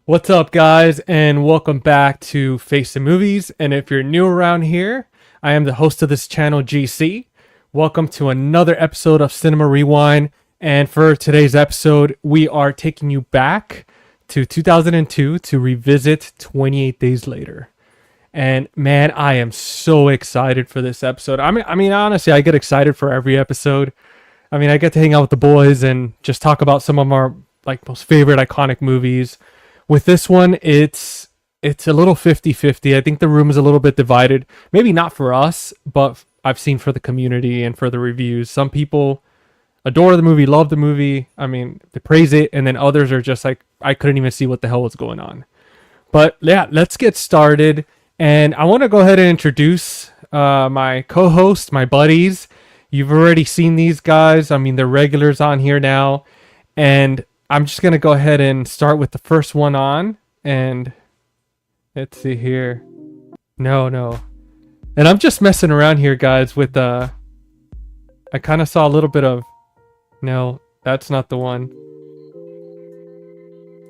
What's up, guys, and welcome back to Face the Movies. And if you're new around here, I am the host of this channel, GC. Welcome to another episode of Cinema Rewind. And for today's episode, we are taking you back to 2002 to revisit 28 Days Later. And man, I am so excited for this episode. I mean, honestly, I get excited for every episode. I mean, I get to hang out with the boys and just talk about some of our most favorite iconic movies. With this one, it's a little 50-50. I think the room is a little bit divided. Maybe not for us, but I've seen for the community and for the reviews. Some people adore the movie, love the movie. I mean, they praise it, and then others are just like, I couldn't even see what the hell was going on. But yeah, let's get started. And I want to go ahead and introduce my co-host, my buddies. You've already seen these guys. I mean, they're regulars on here now. And I'm just going to go ahead and start with the first one on. And let's see here. No. And I'm just messing around here, guys, with I kind of saw a little bit of... No, that's not the one.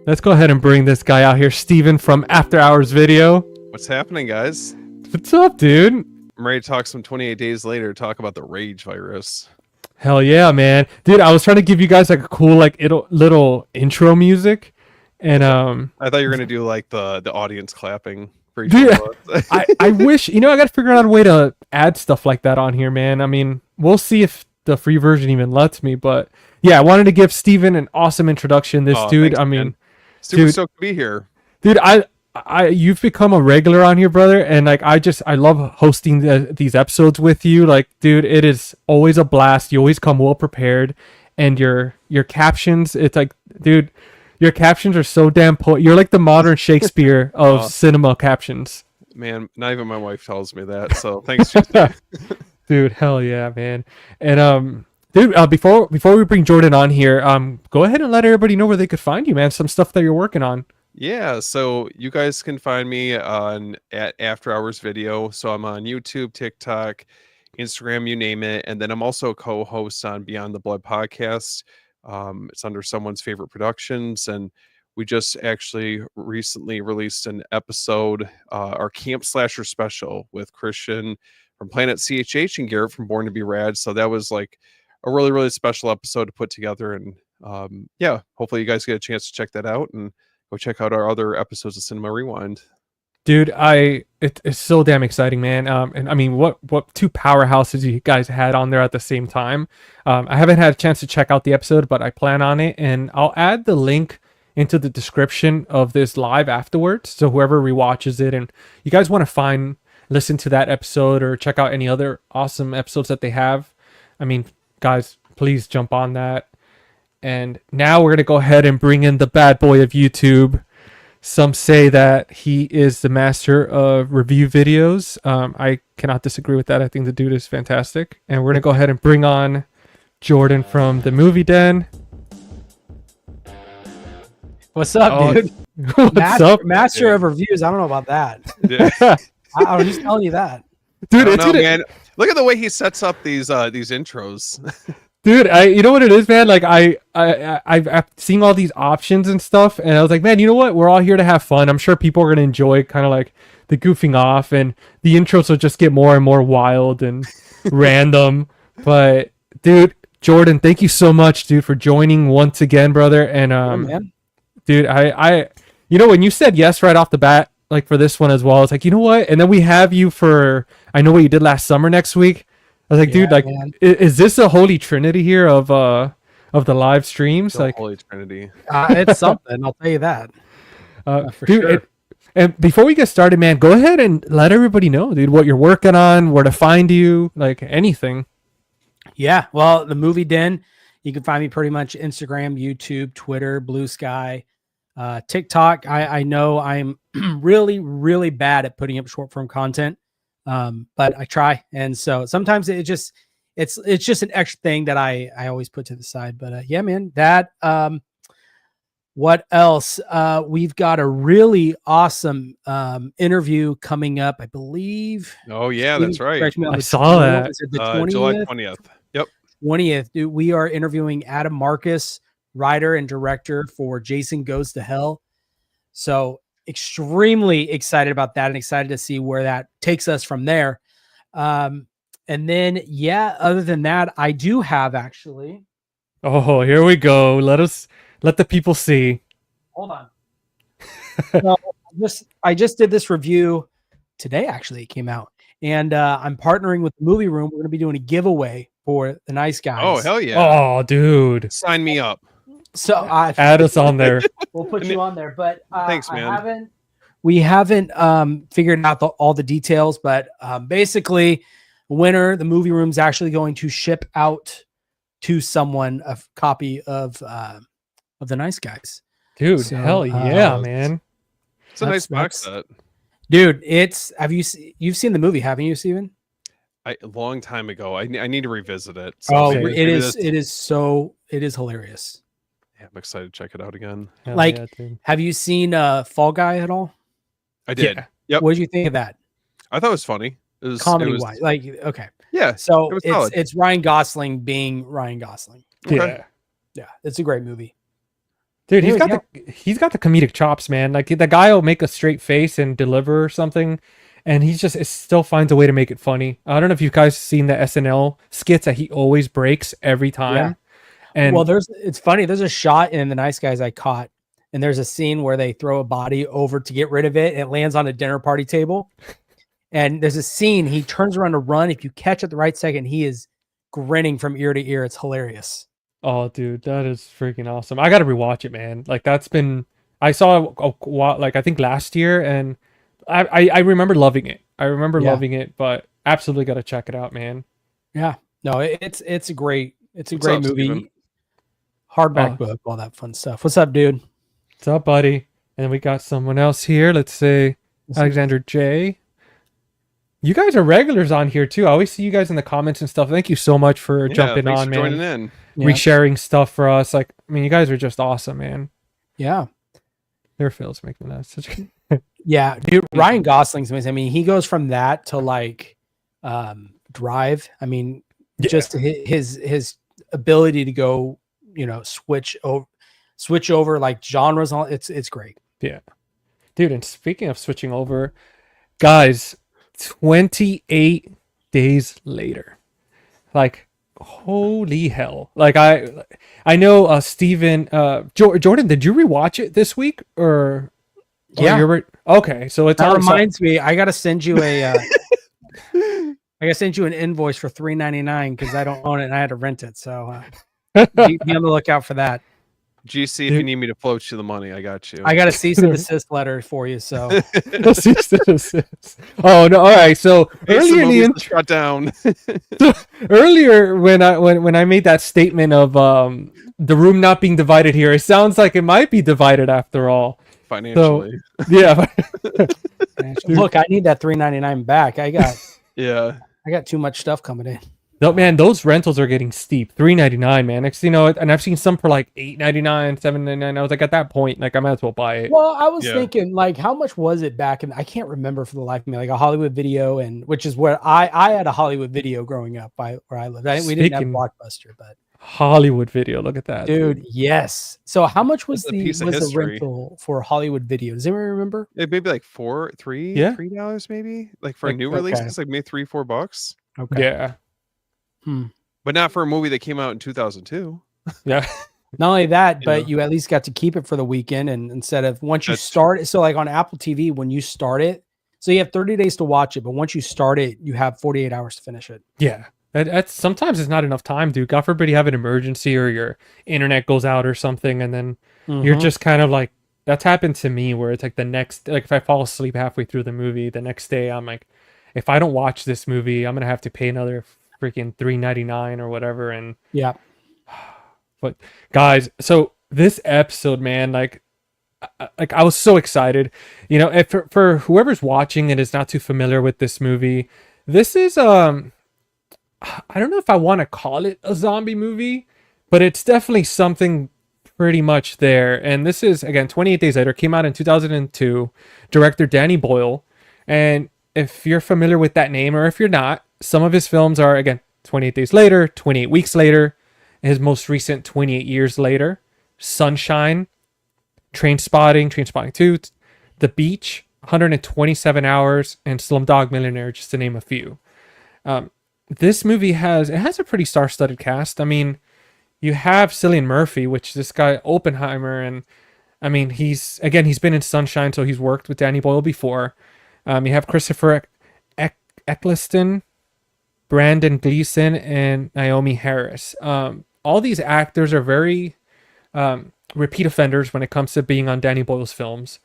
Let's go ahead and bring this guy out here. Steven from After Hours Video. What's happening, guys? What's up, dude? I'm ready to talk some 28 Days Later, talk about the rage virus. Hell yeah, man. Dude, I was trying to give you guys like a cool little intro music. And I thought you were going to do like the audience clapping for each dude, one. I wish, I got to figure out a way to add stuff like that on here, man. I mean, we'll see if the free version even lets me, but yeah, I wanted to give Steven an awesome introduction. This dude, thanks, I mean, man. Super stoked to be here. Dude, you've become a regular on here, brother, and like I love hosting these episodes with you. Like, dude, it is always a blast. You always come well prepared, and your captions, it's like, dude, your captions are so damn you're like the modern Shakespeare of cinema captions. Man, not even my wife tells me that. So thanks, Jason. Dude, hell yeah, man. And dude, before we bring Jordan on here, go ahead and let everybody know where they could find you, man. Some stuff that you're working on. Yeah, so you guys can find me at After Hours Video. So I'm on YouTube, TikTok, Instagram, you name it. And then I'm also a co-host on Beyond the Blood podcast. It's under Someone's Favorite Productions. And we just actually recently released an episode, our Camp Slasher special with Christian from Planet CHH and Garrett from Born to Be Rad. So that was like a really, really special episode to put together. And yeah, hopefully you guys get a chance to check that out. And go check out our other episodes of Cinema Rewind. Dude, it's so damn exciting, man. And I mean, what two powerhouses you guys had on there at the same time. I haven't had a chance to check out the episode, but I plan on it. And I'll add the link into the description of this live afterwards. So whoever rewatches it and you guys want to listen to that episode or check out any other awesome episodes that they have. I mean, guys, please jump on that. And now we're going to go ahead and bring in the bad boy of YouTube. Some say that he is the master of review videos. I cannot disagree with that. I think the dude is fantastic. And we're going to go ahead and bring on Jordan from the Movie Den. What's up, dude? What's up? Master of reviews. I don't know about that. Yeah. I was just telling you that. Dude, man. Look at the way he sets up these intros. Dude, you know what it is, man? Like I've seen all these options and stuff, and I was like, man, you know what? We're all here to have fun. I'm sure people are gonna enjoy kind of like the goofing off, and the intros will just get more and more wild and random. But dude, Jordan, thank you so much, dude, for joining once again, brother. And man. Dude, I when you said yes right off the bat, like for this one as well, it's like, you know what? And then we have you for I know what you did last summer next week. I was like, dude, like, is this a holy trinity here of the live streams? The holy trinity. It's something. I'll tell you that. For dude, sure. And before we get started, man, go ahead and let everybody know, dude, what you're working on, where to find you, like anything. Yeah, well, the Movie Den, you can find me pretty much Instagram, YouTube, Twitter, Blue Sky, TikTok. I know I'm really, really bad at putting up short form content. But I try. And so sometimes it's just an extra thing that I always put to the side, but, yeah, man, that, what else? We've got a really awesome, interview coming up, I believe. Oh yeah, that's right. I saw that. Is it the 20th? July 20th. Yep. 20th. Dude, we are interviewing Adam Marcus, writer and director for Jason Goes to Hell. So extremely excited about that and excited to see where that takes us from there. And then, other than that, I do have actually. Oh, here we go. Let the people see. Hold on. So I just did this review today. Actually, it came out, and I'm partnering with the Movie Room. We're going to be doing a giveaway for the nice guys. Oh, hell yeah. Oh, dude. Sign me up. So add us on there. We'll put you on there. But thanks, man. We haven't figured out all the details, but basically, winner, the Movie Room's actually going to ship out to someone a copy of the Nice Guys. Dude, so, hell yeah, man. It's a nice box set. Dude, you've seen the movie, haven't you, Steven? A long time ago. I need to revisit it. So it is hilarious. Yeah, I'm excited to check it out again. Have you seen Fall Guy at all? I did. Yeah. Yep. What did you think of that? I thought it was funny. It was comedy-wise. Okay. Yeah. So it's Ryan Gosling being Ryan Gosling. Okay. Yeah. It's a great movie. Dude, he's got the comedic chops, man. Like the guy will make a straight face and deliver something, and it still finds a way to make it funny. I don't know if you guys seen the SNL skits that he always breaks every time. Yeah. And it's funny. There's a shot in The Nice Guys I caught, and there's a scene where they throw a body over to get rid of it, and it lands on a dinner party table. And there's a scene, he turns around to run. If you catch at the right second, he is grinning from ear to ear. It's hilarious. Oh, dude, that is freaking awesome. I got to rewatch it, man. Like I saw it, I think last year, and I remember loving it. Loving it, but absolutely got to check it out, man. Yeah. No, it's a great movie. Steven? Hardback book, all that fun stuff. What's up, dude? What's up, buddy? And we got someone else here. Let's say Alexander J. You guys are regulars on here too. I always see you guys in the comments and stuff. Thank you so much for jumping on, man. Joining in. Resharing stuff for us. Like, I mean, you guys are just awesome, man. Yeah. Their Phil's making that such yeah, dude, Ryan Gosling's amazing. I mean, he goes from that to Drive. I mean, just his ability to go, switch over like genres. It's great. Yeah, dude. And speaking of switching over, guys, 28 days later, like, holy hell! Like I know, Steven, Jordan, did you rewatch it this week or? Yeah. Okay, so that reminds me. I gotta send you I gotta send you an invoice for $3.99 because I don't own it and I had to rent it. So be on the lookout for that. GC, if you need me to float you the money, I got you. I got a cease and desist letter for you. So cease and desist. Oh no! All right. So earlier in the intro, shut down. So earlier when I made that statement of the room not being divided here, it sounds like it might be divided after all. Financially. So, yeah. Look, I need that $3.99 back. I got too much stuff coming in. No, man, those rentals are getting steep. $3.99, man. Next, and I've seen some for like $8.99, $7.99. I was like, at that point, like, I might as well buy it. Well, I was thinking, like, how much was it back in? I can't remember for the life of me. Like a Hollywood Video, and which is where I had a Hollywood Video growing up where I lived. We didn't have Blockbuster, but Hollywood Video. Look at that, dude. Yes. So how much was the rental for Hollywood Video? Does anyone remember? It maybe like $3 maybe, like for a new release. It's like maybe $3-4. Okay. Yeah. But not for a movie that came out in 2002. Yeah. Not only that, but you at least got to keep it for the weekend, and instead of once you start it, so like on Apple TV, when you start it, so you have 30 days to watch it, but once you start it, you have 48 hours to finish it. Yeah. That's sometimes it's not enough time, dude. God forbid you have an emergency or your internet goes out or something, and then you're just kind of like, that's happened to me where it's like the next, like if I fall asleep halfway through the movie, the next day I'm like, if I don't watch this movie, I'm gonna have to pay another freaking $3.99 or whatever. And yeah, but guys, so this episode, man, like I was so excited, if for whoever's watching and is not too familiar with this movie, this is I don't know if I want to call it a zombie movie, but it's definitely something pretty much there. And this is, again, 28 Days Later, came out in 2002, director Danny Boyle. And if you're familiar with that name, or if you're not, some of his films are, again, 28 Days Later, 28 Weeks Later, his most recent 28 Years Later, Sunshine, Train Spotting, Train Spotting 2, The Beach, 127 Hours, and Slumdog Millionaire, just to name a few. This movie has a pretty star-studded cast. I mean, you have Cillian Murphy, which this guy Oppenheimer, and I mean he's been in Sunshine, so he's worked with Danny Boyle before. You have Christopher Eccleston, Brandon Gleeson, and Naomi Harris. All these actors are very repeat offenders when it comes to being on Danny Boyle's films.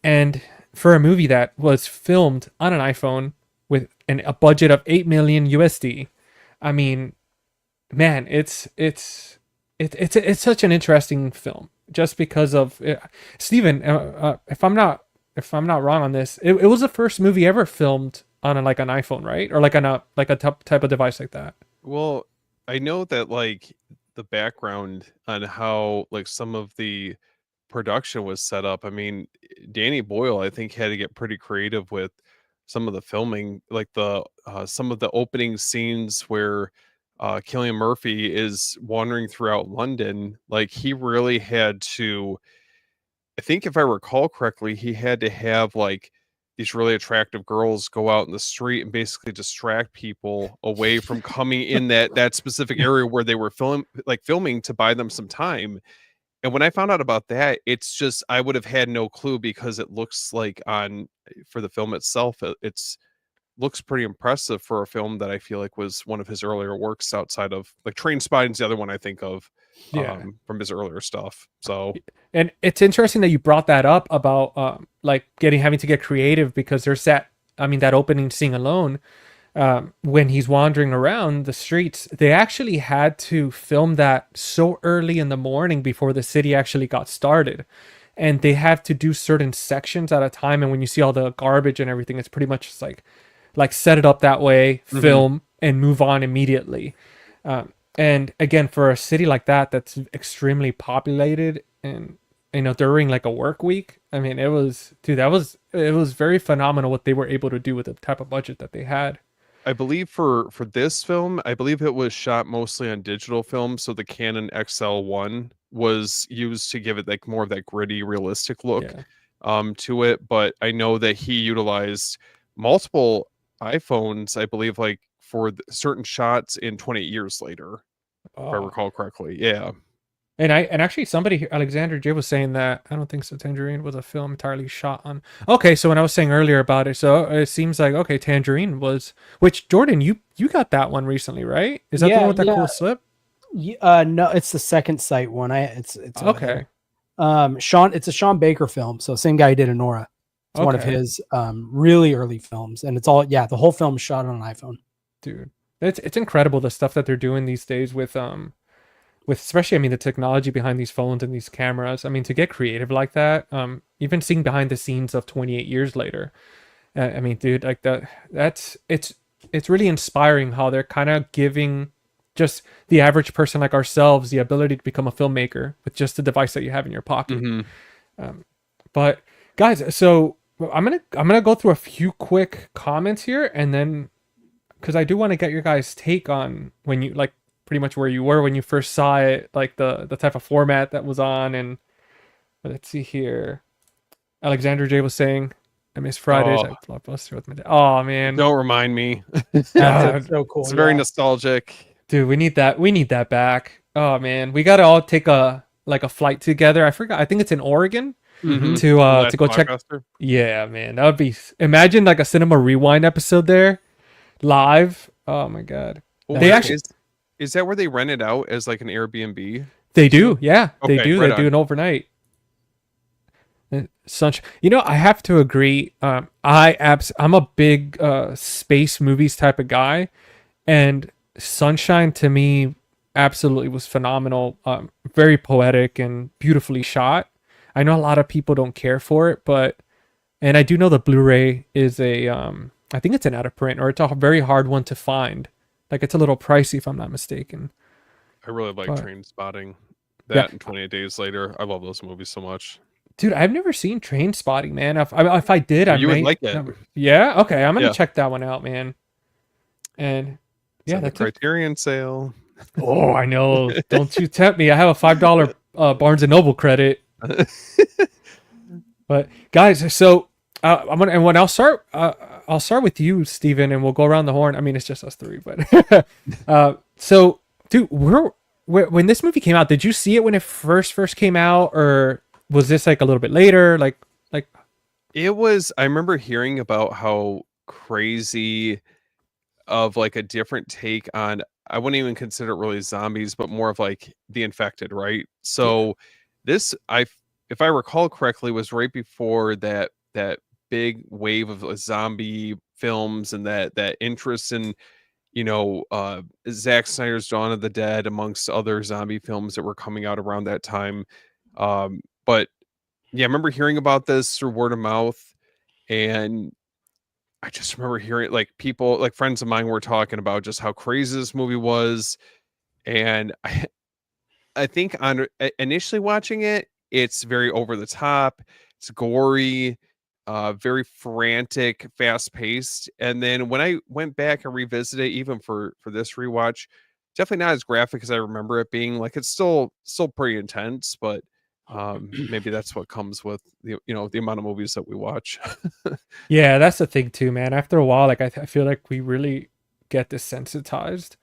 And for a movie that was filmed on an iPhone with a budget of 8 million USD, I mean, man, it's such an interesting film just because of Steven, if I'm not wrong on this, it was the first movie ever filmed on an iPhone, right? Or a type of device like that. Well, I know that like the background on how like some of the production was set up. I mean, Danny Boyle, I think, had to get pretty creative with some of the filming, like the some of the opening scenes where Cillian Murphy is wandering throughout London. Like he really had to, I think if I recall correctly, he had to have like these really attractive girls go out in the street and basically distract people away from coming in that specific area where they were filming to buy them some time. And when I found out about that, it's just I would have had no clue because it looks like for the film itself, it's looks pretty impressive for a film that I feel like was one of his earlier works outside of like Train Spotting's the other one I think of from his earlier stuff. So, and it's interesting that you brought that up about like having to get creative because there's that opening scene alone when he's wandering around the streets. They actually had to film that so early in the morning before the city actually got started. And they have to do certain sections at a time. And when you see all the garbage and everything, it's pretty much just like set it up that way, film, and move on immediately. And again, for a city like that, that's extremely populated and, during like a work week, I mean, it was very phenomenal what they were able to do with the type of budget that they had. I believe for this film, I believe it was shot mostly on digital film. So the Canon XL1 was used to give it like more of that gritty, realistic look to it. But I know that he utilized multiple iPhones, I believe, like for certain shots in 28 years later, if I recall correctly. Yeah. And actually somebody here, Alexander J, was saying that I don't think so. Tangerine was a film entirely shot on. Okay, so when I was saying earlier about it, so it seems like Tangerine was, which Jordan, you got that one recently, right? Is that the one with that cool slip? No, it's the second sight one. It's okay. It's a Sean Baker film, so same guy who did Anora. It's one of his really early films, and it's all the whole film is shot on an iPhone. Dude, it's incredible the stuff that they're doing these days with especially the technology behind these phones and these cameras. I mean, to get creative like that, even seeing behind the scenes of 28 years later, I mean, dude, like it's really inspiring how they're kind of giving just the average person like ourselves the ability to become a filmmaker with just the device that you have in your pocket. But guys, so I'm gonna go through a few quick comments here, and then because I do want to get your guys' take on when you like pretty much where you were when you first saw it, like the type of format that was on. And let's see here, Alexander J was saying, I miss Fridays at Blockbuster with my dad. Oh man, don't remind me. That's so cool. It's very nostalgic, dude. We need that back. Oh man, we gotta all take a flight together. I forgot, I think it's in Oregon. To go check. Yeah, man, that would be, imagine like a Cinema Rewind episode there live. Oh my god. Well, they actually is that where they rent it out as like an Airbnb? They do. Yeah, okay, they do. Right they do an overnight. I have to agree. I'm a big space movies type of guy, and Sunshine to me absolutely was phenomenal. Very poetic and beautifully shot. I know a lot of people don't care for it, and I do know the Bluray is I think it's an out of print, or it's a very hard one to find. Like it's a little pricey if I'm not mistaken. I really like Train Spotting. That and 28 Days Later. I love those movies so much. Dude, I've never seen Train Spotting, man. If I did, I would like it. Yeah, okay, I'm gonna check that one out, man. And that's a Criterion sale. Oh, I know. Don't you tempt me. I have a $5 Barnes and Noble credit. But guys, so I'm gonna, and when I'll start with you, Steven, and we'll go around the horn. I mean, it's just us three, but so, dude, when this movie came out, did you see it when it first came out, or was this like a little bit later? Like, It was. I remember hearing about how crazy of like a different take on. I wouldn't even consider it really zombies, but more of like the infected, right? yeah, So this, if I recall correctly, was right before that big wave of zombie films and that interest in Zack Snyder's Dawn of the Dead amongst other zombie films that were coming out around that time. But yeah, I remember hearing about this through word of mouth, and I just remember hearing like people, like friends of mine were talking about just how crazy this movie was. And I think on initially watching it, it's very over the top, it's gory, very frantic, fast paced. And then when I went back and revisited, even for this rewatch, definitely not as graphic as I remember it being. Like it's still pretty intense, but maybe that's what comes with the amount of movies that we watch. yeah, that's the thing too, man. After a while, like I feel like we really get desensitized.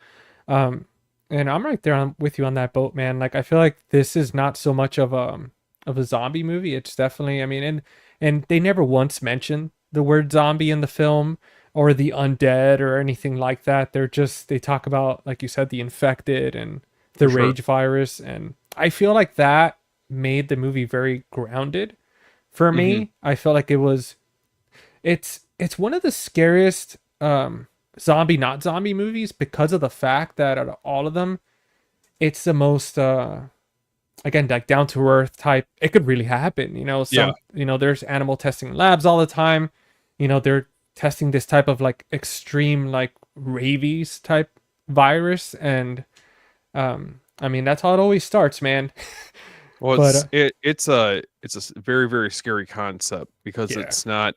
Um, and I'm right there with you on that boat, man. Like I feel like this is not so much of a zombie movie. It's definitely, I mean, and they never once mention the word zombie in the film or the undead or anything like that. They talk about, like you said, the infected and the For sure. rage virus, and I feel like that made the movie very grounded for Hmm. me. I felt like it's one of the scariest zombie not zombie movies because of the fact that out of all of them, it's the most again, like down to earth type. It could really happen, Yeah. there's animal testing labs all the time. They're testing this type of like extreme like rabies type virus, and I mean that's how it always starts, man. Well, But it's a very, very scary concept because yeah. it's not,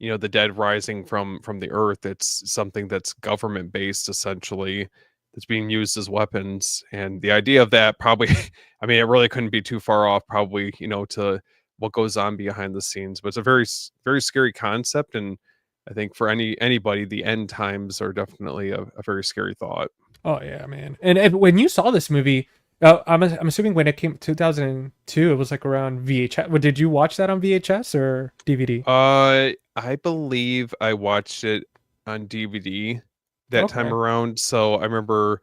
the dead rising from the earth. It's something that's government based essentially, that's being used as weapons. And the idea of that probably, I mean, it really couldn't be too far off, probably, to what goes on behind the scenes. But it's a very, very scary concept, and I think for anybody, the end times are definitely a very scary thought. Oh yeah, man. And when you saw this movie, I'm assuming when it came 2002, it was like around VHS. Well, did you watch that on VHS or DVD? I believe I watched it on DVD that time Okay. around. So I remember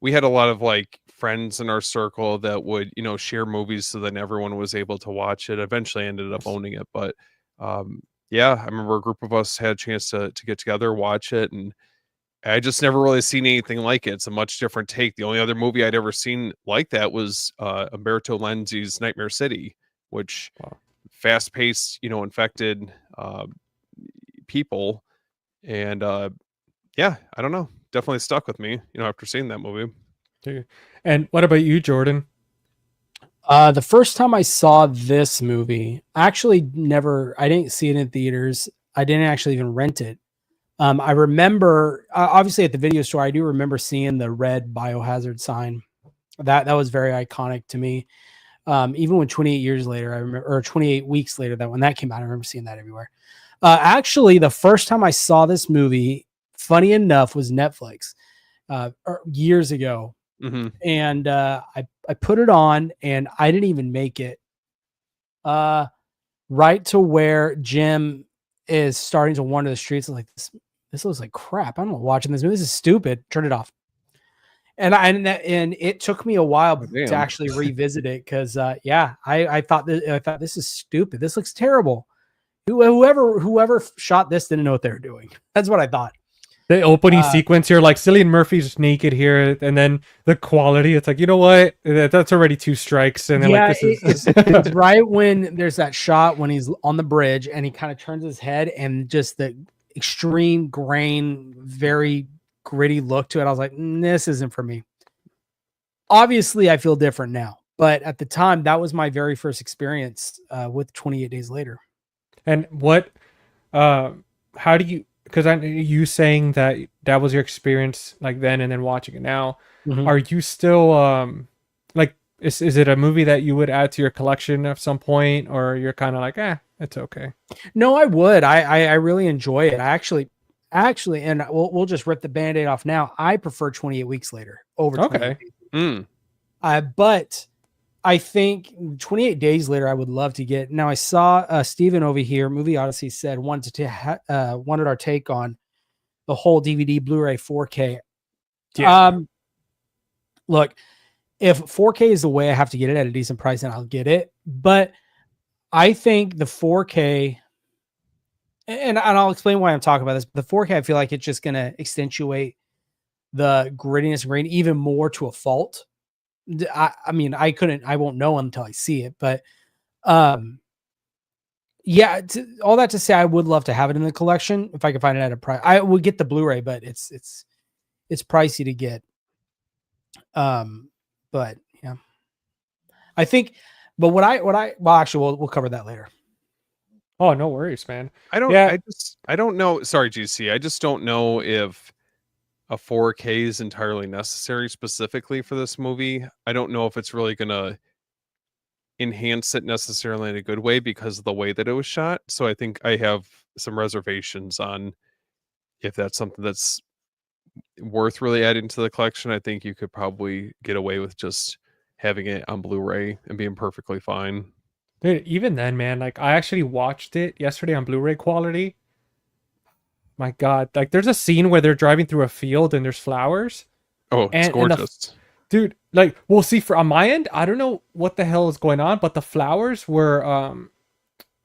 we had a lot of like friends in our circle that would, share movies so then everyone was able to watch it. Eventually I ended up owning it, but um yeah, I remember a group of us had a chance to get together, watch it, and I just never really seen anything like it. It's a much different take. The only other movie I'd ever seen like that was Umberto Lenzi's Nightmare City, which Wow. fast paced, infected people. And yeah, I don't know. Definitely stuck with me, after seeing that movie. Dude. And what about you, Jordan? The first time I saw this movie, I didn't see it in theaters. I didn't actually even rent it. I remember, obviously at the video store, I do remember seeing the red biohazard sign. That was very iconic to me. Even when 28 years later, I remember, or 28 weeks later, that when that came out, I remember seeing that everywhere. Actually, the first time I saw this movie, funny enough, was Netflix years ago. Hmm. And I put it on, and I didn't even make it right to where Jim is starting to wander the streets. I was like, this looks like crap. I'm not watching this movie. This is stupid. Turn it off. And it took me a while Oh, to damn. actually revisit it because I thought this is stupid. This looks terrible. Whoever shot this didn't know what they were doing. That's what I thought. The opening sequence here, like Cillian Murphy's naked here, and then the quality, it's like, you know what? That's already two strikes. And then Yeah, like this is it's right when there's that shot when he's on the bridge and he kind of turns his head and just the extreme grain, very gritty look to it. I was like, this isn't for me. Obviously, I feel different now, but at the time, that was my very first experience with 28 Days Later. And what how do you, because I you saying that was your experience like then and then watching it now, Mhm. are you still like Is it a movie that you would add to your collection at some point, or you're kind of like, it's okay? No, I would. I really enjoy it. I actually, and we'll just rip the Band-Aid off now. I prefer 28 weeks later over 28 Okay. days. But I think 28 days later, I would love to get. Now I saw Steven over here, Movie Odyssey, said wanted our take on the whole DVD, Blu-ray, 4K. Yeah. Look, if 4K is the way I have to get it at a decent price, then I'll get it. But I think the 4K, and I'll explain why I'm talking about this. But the 4K, I feel like it's just going to accentuate the grittiness and grain even more to a fault. I mean, I won't know until I see it. But yeah, all that to say, I would love to have it in the collection if I could find it at a price. I would get the Blu-ray, but it's pricey to get. But yeah, I think. But well, actually, we'll cover that later. Oh, no worries, man. I don't know. Sorry, GC. I just don't know if a 4K is entirely necessary specifically for this movie. I don't know if it's really going to enhance it necessarily in a good way because of the way that it was shot. So I think I have some reservations on if that's something that's worth really adding to the collection. I think you could probably get away with just having it on Blu-ray and being perfectly fine. Dude, even then, man, like I actually watched it yesterday on Blu-ray quality. My God, like there's a scene where they're driving through a field and there's flowers. Oh, it's gorgeous. Dude, like we'll see on my end, I don't know what the hell is going on, but the flowers were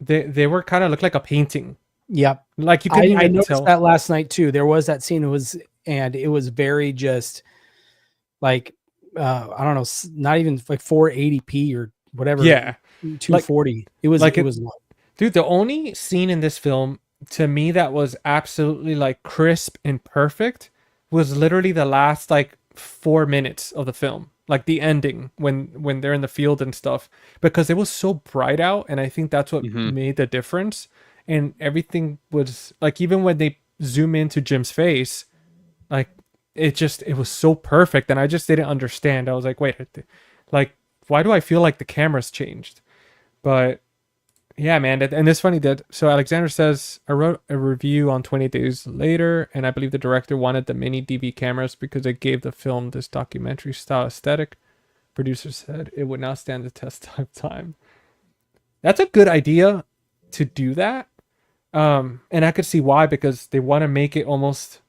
they were kind of look like a painting. Yep. Like you could I noticed tell that last night too. There was that scene, it was very just like I don't know, not even like 480p or whatever. Yeah. 240. Like, it was like it was low. Dude, the only scene in this film to me that was absolutely like crisp and perfect was literally the last like 4 minutes of the film, like the ending when they're in the field and stuff, because it was so bright out, and I think that's what made the difference. And everything was like, even when they zoom into Jim's face, like it was so perfect, and I just didn't understand. I was like, wait, like why do I feel like the camera's changed? But yeah, man, and it's funny that so Alexander says I wrote a review on 20 Days Later, and I believe the director wanted the mini DV cameras because it gave the film this documentary style aesthetic. Producer said it would not stand the test of time. That's a good idea to do that, and I could see why, because they want to make it almost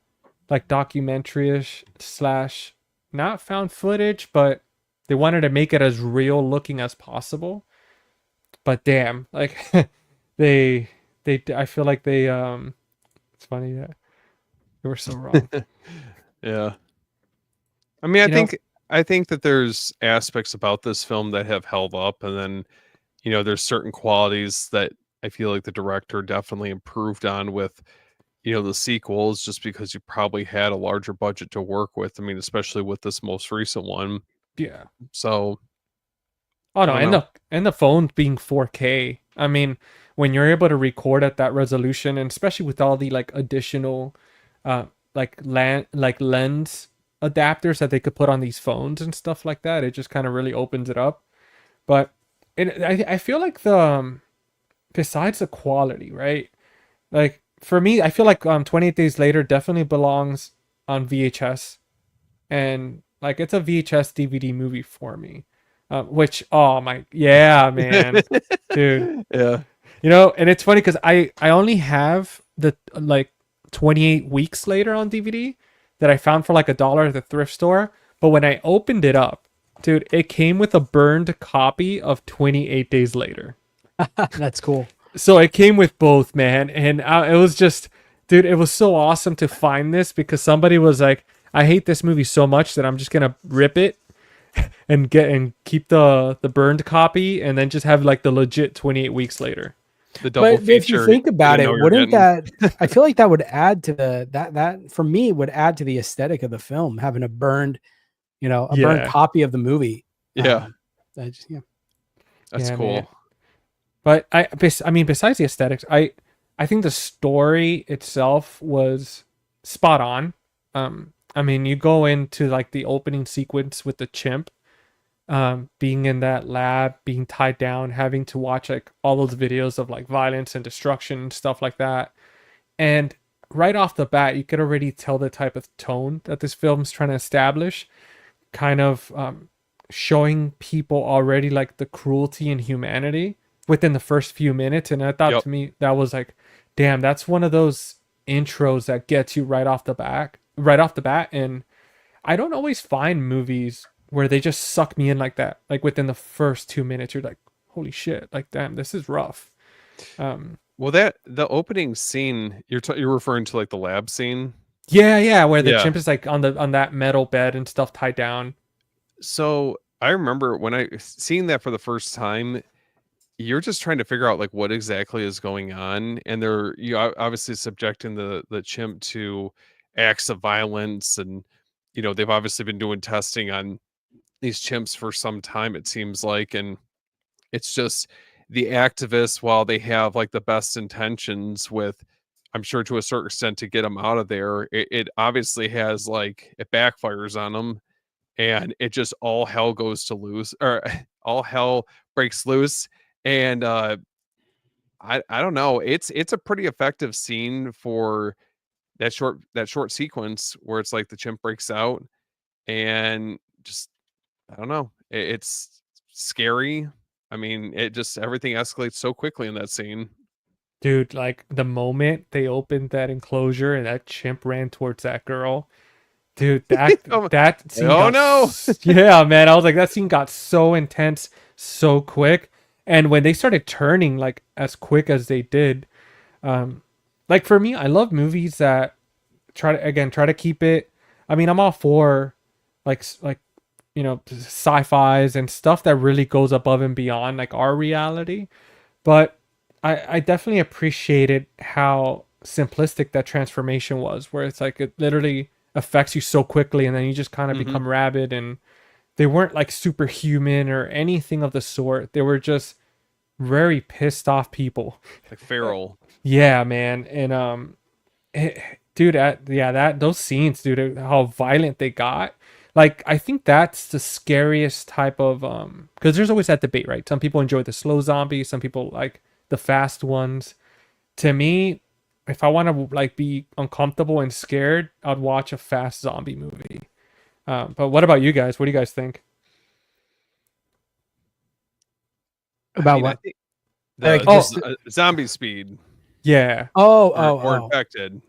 like documentary-ish / not found footage, but they wanted to make it as real looking as possible. But damn, like I feel like they it's funny that they were so wrong. Yeah. I mean, I think that there's aspects about this film that have held up, and then there's certain qualities that I feel like the director definitely improved on with the sequels, just because you probably had a larger budget to work with. I mean, especially with this most recent one. Yeah. So oh no, and the phone being 4K. I mean, when you're able to record at that resolution, and especially with all the like additional lens adapters that they could put on these phones and stuff like that, it just kind of really opens it up. But I feel like besides the quality, right? Like for me, I feel like 28 Days Later definitely belongs on VHS, and like it's a VHS DVD movie for me. Which, oh my, yeah, man, dude. Yeah. And it's funny because I only have the like 28 Weeks Later on DVD that I found for like $1 at the thrift store. But when I opened it up, dude, it came with a burned copy of 28 Days Later. That's cool. So it came with both, man. And it was just, dude, it was so awesome to find this, because somebody was like, I hate this movie so much that I'm just going to rip it and keep the burned copy, and then just have like the legit 28 Weeks Later. The double feature. If you think about it, wouldn't that I feel like that would add to that for me would add to the aesthetic of the film, having a burned burned copy of the movie. Yeah. That's cool. Man. But I mean, besides the aesthetics, I think the story itself was spot on. I mean, you go into like the opening sequence with the chimp, being in that lab, being tied down, having to watch like all those videos of like violence and destruction and stuff like that. And right off the bat, you could already tell the type of tone that this film's trying to establish, kind of showing people already like the cruelty and humanity within the first few minutes. And I thought Yep. to me that was like, damn, that's one of those intros that gets you right off the bat. And I don't always find movies where they just suck me in like that. Like within the first 2 minutes, you're like, holy shit, like damn, this is rough. Well, that the opening scene you're referring to, like the lab scene. Yeah, where the Yeah. chimp is like on that metal bed and stuff tied down. So I remember when I seeing that for the first time, you're just trying to figure out like what exactly is going on, and obviously subjecting the chimp to acts of violence, and they've obviously been doing testing on these chimps for some time, it seems like, and it's just the activists, while they have like the best intentions with, I'm sure to a certain extent, to get them out of there, it obviously has like it backfires on them, and it just all hell goes to loose, or all hell breaks loose. And I don't know, it's a pretty effective scene for that short sequence where it's like the chimp breaks out, and just I don't know, it's scary. I mean, it just everything escalates so quickly in that scene. Dude, like the moment they opened that enclosure and that chimp ran towards that girl, dude, that Oh, that scene oh got no. yeah, man. I was like, that scene got so intense so quick. And when they started turning like as quick as they did, like for me, I love movies that try to keep it. I mean, I'm all for like sci-fis and stuff that really goes above and beyond like our reality. But I definitely appreciated how simplistic that transformation was, where it's like it literally affects you so quickly and then you just kind of Mhm. become rabid. And they weren't like superhuman or anything of the sort. They were just very pissed off people. Like feral. Yeah, man. And dude, that those scenes, dude, how violent they got. Like I think that's the scariest type of because there's always that debate, right? Some people enjoy the slow zombies, some people like the fast ones. To me, if I want to like be uncomfortable and scared, I'd watch a fast zombie movie. But what about you guys? What do you guys think? About I what? think Like, zombie speed, Yeah. or infected.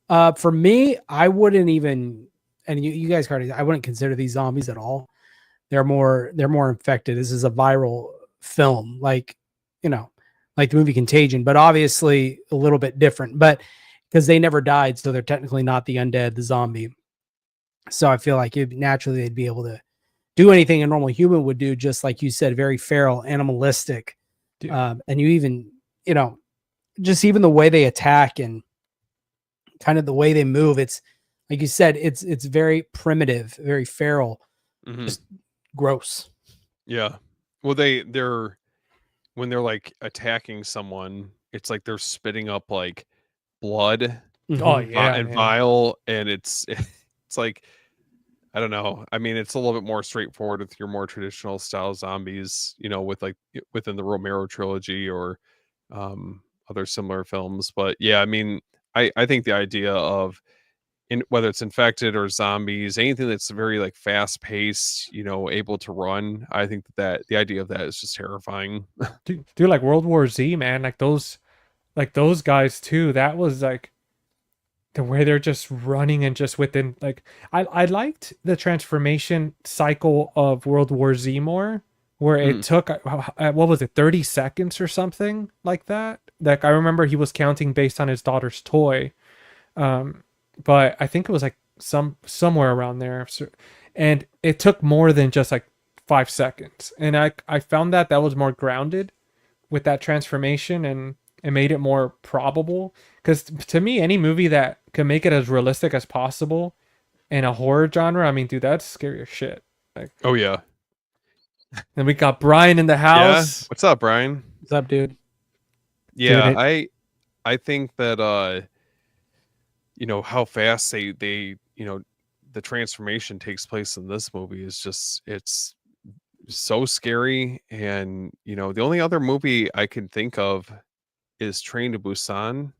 For me, I wouldn't even, and you guys already, I wouldn't consider these zombies at all. They're more infected. This is a viral film, like like the movie Contagion, but obviously a little bit different. But because they never died, so they're technically not the undead, the zombie. So I feel like naturally they'd be able to do anything a normal human would do, just like you said, very feral, animalistic. Dude. And you even, just even the way they attack and kind of the way they move, it's like you said, it's very primitive, very feral, Mhm. just gross. Yeah. Well, they're when they're like attacking someone, it's like they're spitting up like blood, Oh yeah, and man. vile, and it's it's like, I don't know. I mean, it's a little bit more straightforward with your more traditional style zombies, with like within the Romero trilogy, or other similar films. But yeah, I mean, I think the idea of, whether it's infected or zombies, anything that's very like fast paced, able to run, I think that the idea of that is just terrifying. Dude, like World War Z, man, like those guys too. That was like the way they're just running and just within like I liked the transformation cycle of World War Z more, where it took what was it, 30 seconds or something like that. Like I remember he was counting based on his daughter's toy. But I think it was like somewhere around there. And it took more than just like 5 seconds. And I found that was more grounded with that transformation, and it made it more probable. Because to me, any movie that can make it as realistic as possible in a horror genre, I mean, dude, that's scary as shit. Like, Oh yeah. and we got Brian in the Yeah. house. What's up, Brian? What's up, dude? Yeah, Dude, I think that how fast they the transformation takes place in this movie is just, it's so scary. And the only other movie I can think of is Train to Busan.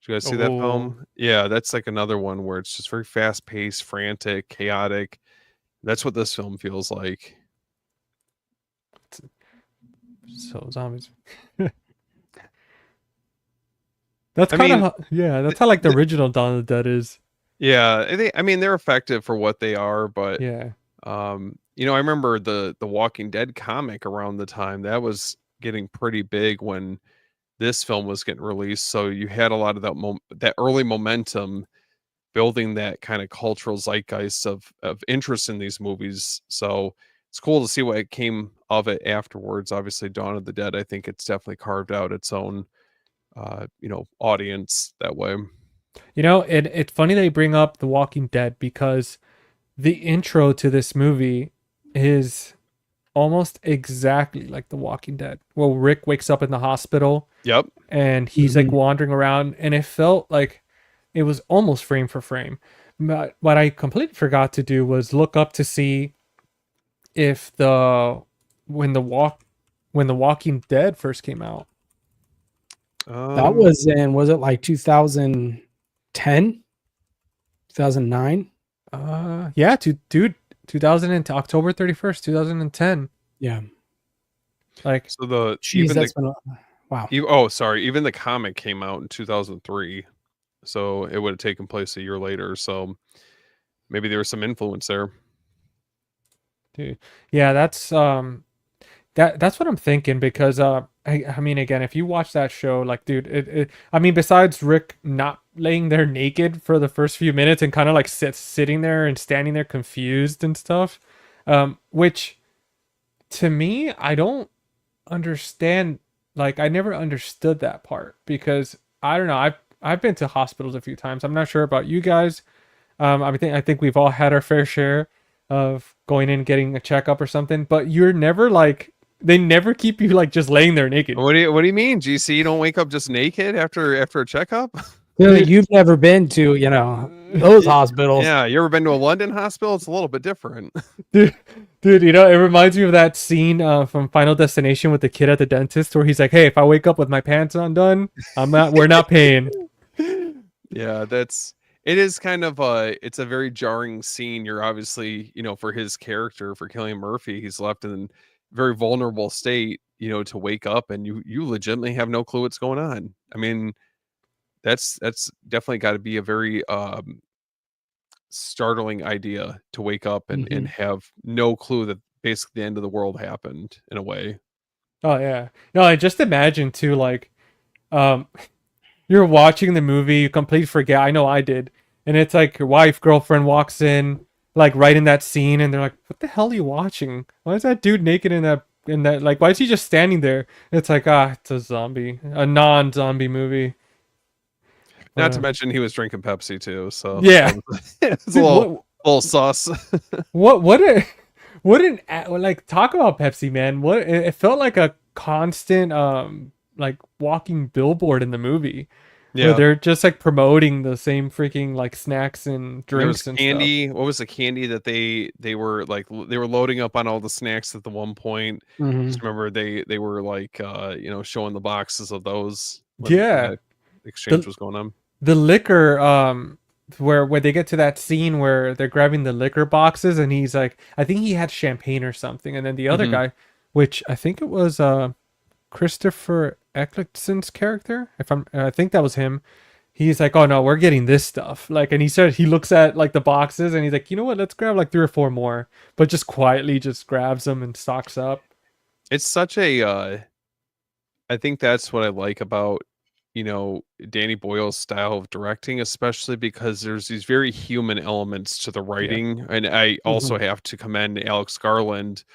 Did you guys see that Oh, film? Yeah, that's like another one where it's just very fast paced, frantic, chaotic. That's what this film feels like. so zombies. That's I kind mean, of that's how like the original Dawn of the Dead is. yeah, I mean they're effective for what they are, but Yeah. I remember the Walking Dead comic around the time that was getting pretty big when this film was getting released. So you had a lot of that early momentum building that kind of cultural zeitgeist of interest in these movies. So it's cool to see what came of it afterwards. Obviously, Dawn of the Dead, I think it's definitely carved out its own audience that way. It's funny they bring up The Walking Dead because the intro to this movie is almost exactly like The Walking Dead. Well, Rick wakes up in the hospital Yep. and he's like wandering around, and it felt like it was almost frame for frame. But what I completely forgot to do was look up to see if when the Walking Dead first came out. That was was it like 2010, 2009? Yeah, dude, 2000 October 31st, 2010. Yeah. Like, so the Jeez, even that's the been wow. even the comic came out in 2003, so it would have taken place a year later. So maybe there was some influence there. dude, yeah, that's what I'm thinking because I mean again, if you watch that show, like, dude, I mean, besides Rick not laying there naked for the first few minutes and kind of like sitting there and standing there confused and stuff, which to me I don't understand. Like, I never understood that part because I don't know. I've been to hospitals a few times. I'm not sure about you guys. I think we've all had our fair share of going in and getting a checkup or something, but you're never like, they never keep you like just laying there naked. What do you mean, GC? You don't wake up just naked after a checkup? Clearly, you've never been to those hospitals. Yeah, you ever been to a London hospital? It's a little bit different. Dude, it reminds me of that scene from Final Destination with the kid at the dentist where he's like, "Hey, if I wake up with my pants undone, we're not paying." Yeah, it is kind of it's a very jarring scene. You're obviously, for his character, for Cillian Murphy, he's left in a very vulnerable state, to wake up and you legitimately have no clue what's going on. I mean, that's definitely got to be a very startling idea to wake up and have no clue that basically the end of the world happened in a way. Oh yeah, no, I just imagine too, like, you're watching the movie, you completely forget. I know I did, and it's like your girlfriend walks in, like right in that scene, and they're like, "What the hell are you watching? Why is that dude naked in that? Like, why is he just standing there?" And it's like, it's a non-zombie movie. Not to mention he was drinking Pepsi too, so yeah, it's a little sauce. Like, talk about Pepsi, man. It felt like a constant like walking billboard in the movie. Yeah, where they're just like promoting the same freaking like snacks and drinks and candy. stuff. What was the candy that they were like? They were loading up on all the snacks at the one point. Just remember they were like showing the boxes of those. When that exchange was going on. The liquor, where they get to that scene where they're grabbing the liquor boxes, and he's like, I think he had champagne or something, and then the other guy, which I think it was Christopher Eccleston's character, I think that was him. He's like, oh no, we're getting this stuff. Like, and he looks at like the boxes, and he's like, you know what? Let's grab like 3 or 4 more, but just quietly just grabs them and stocks up. It's such a, I think that's what I like about Danny Boyle's style of directing, especially because there's these very human elements to the writing. And I also have to commend Alex Garland.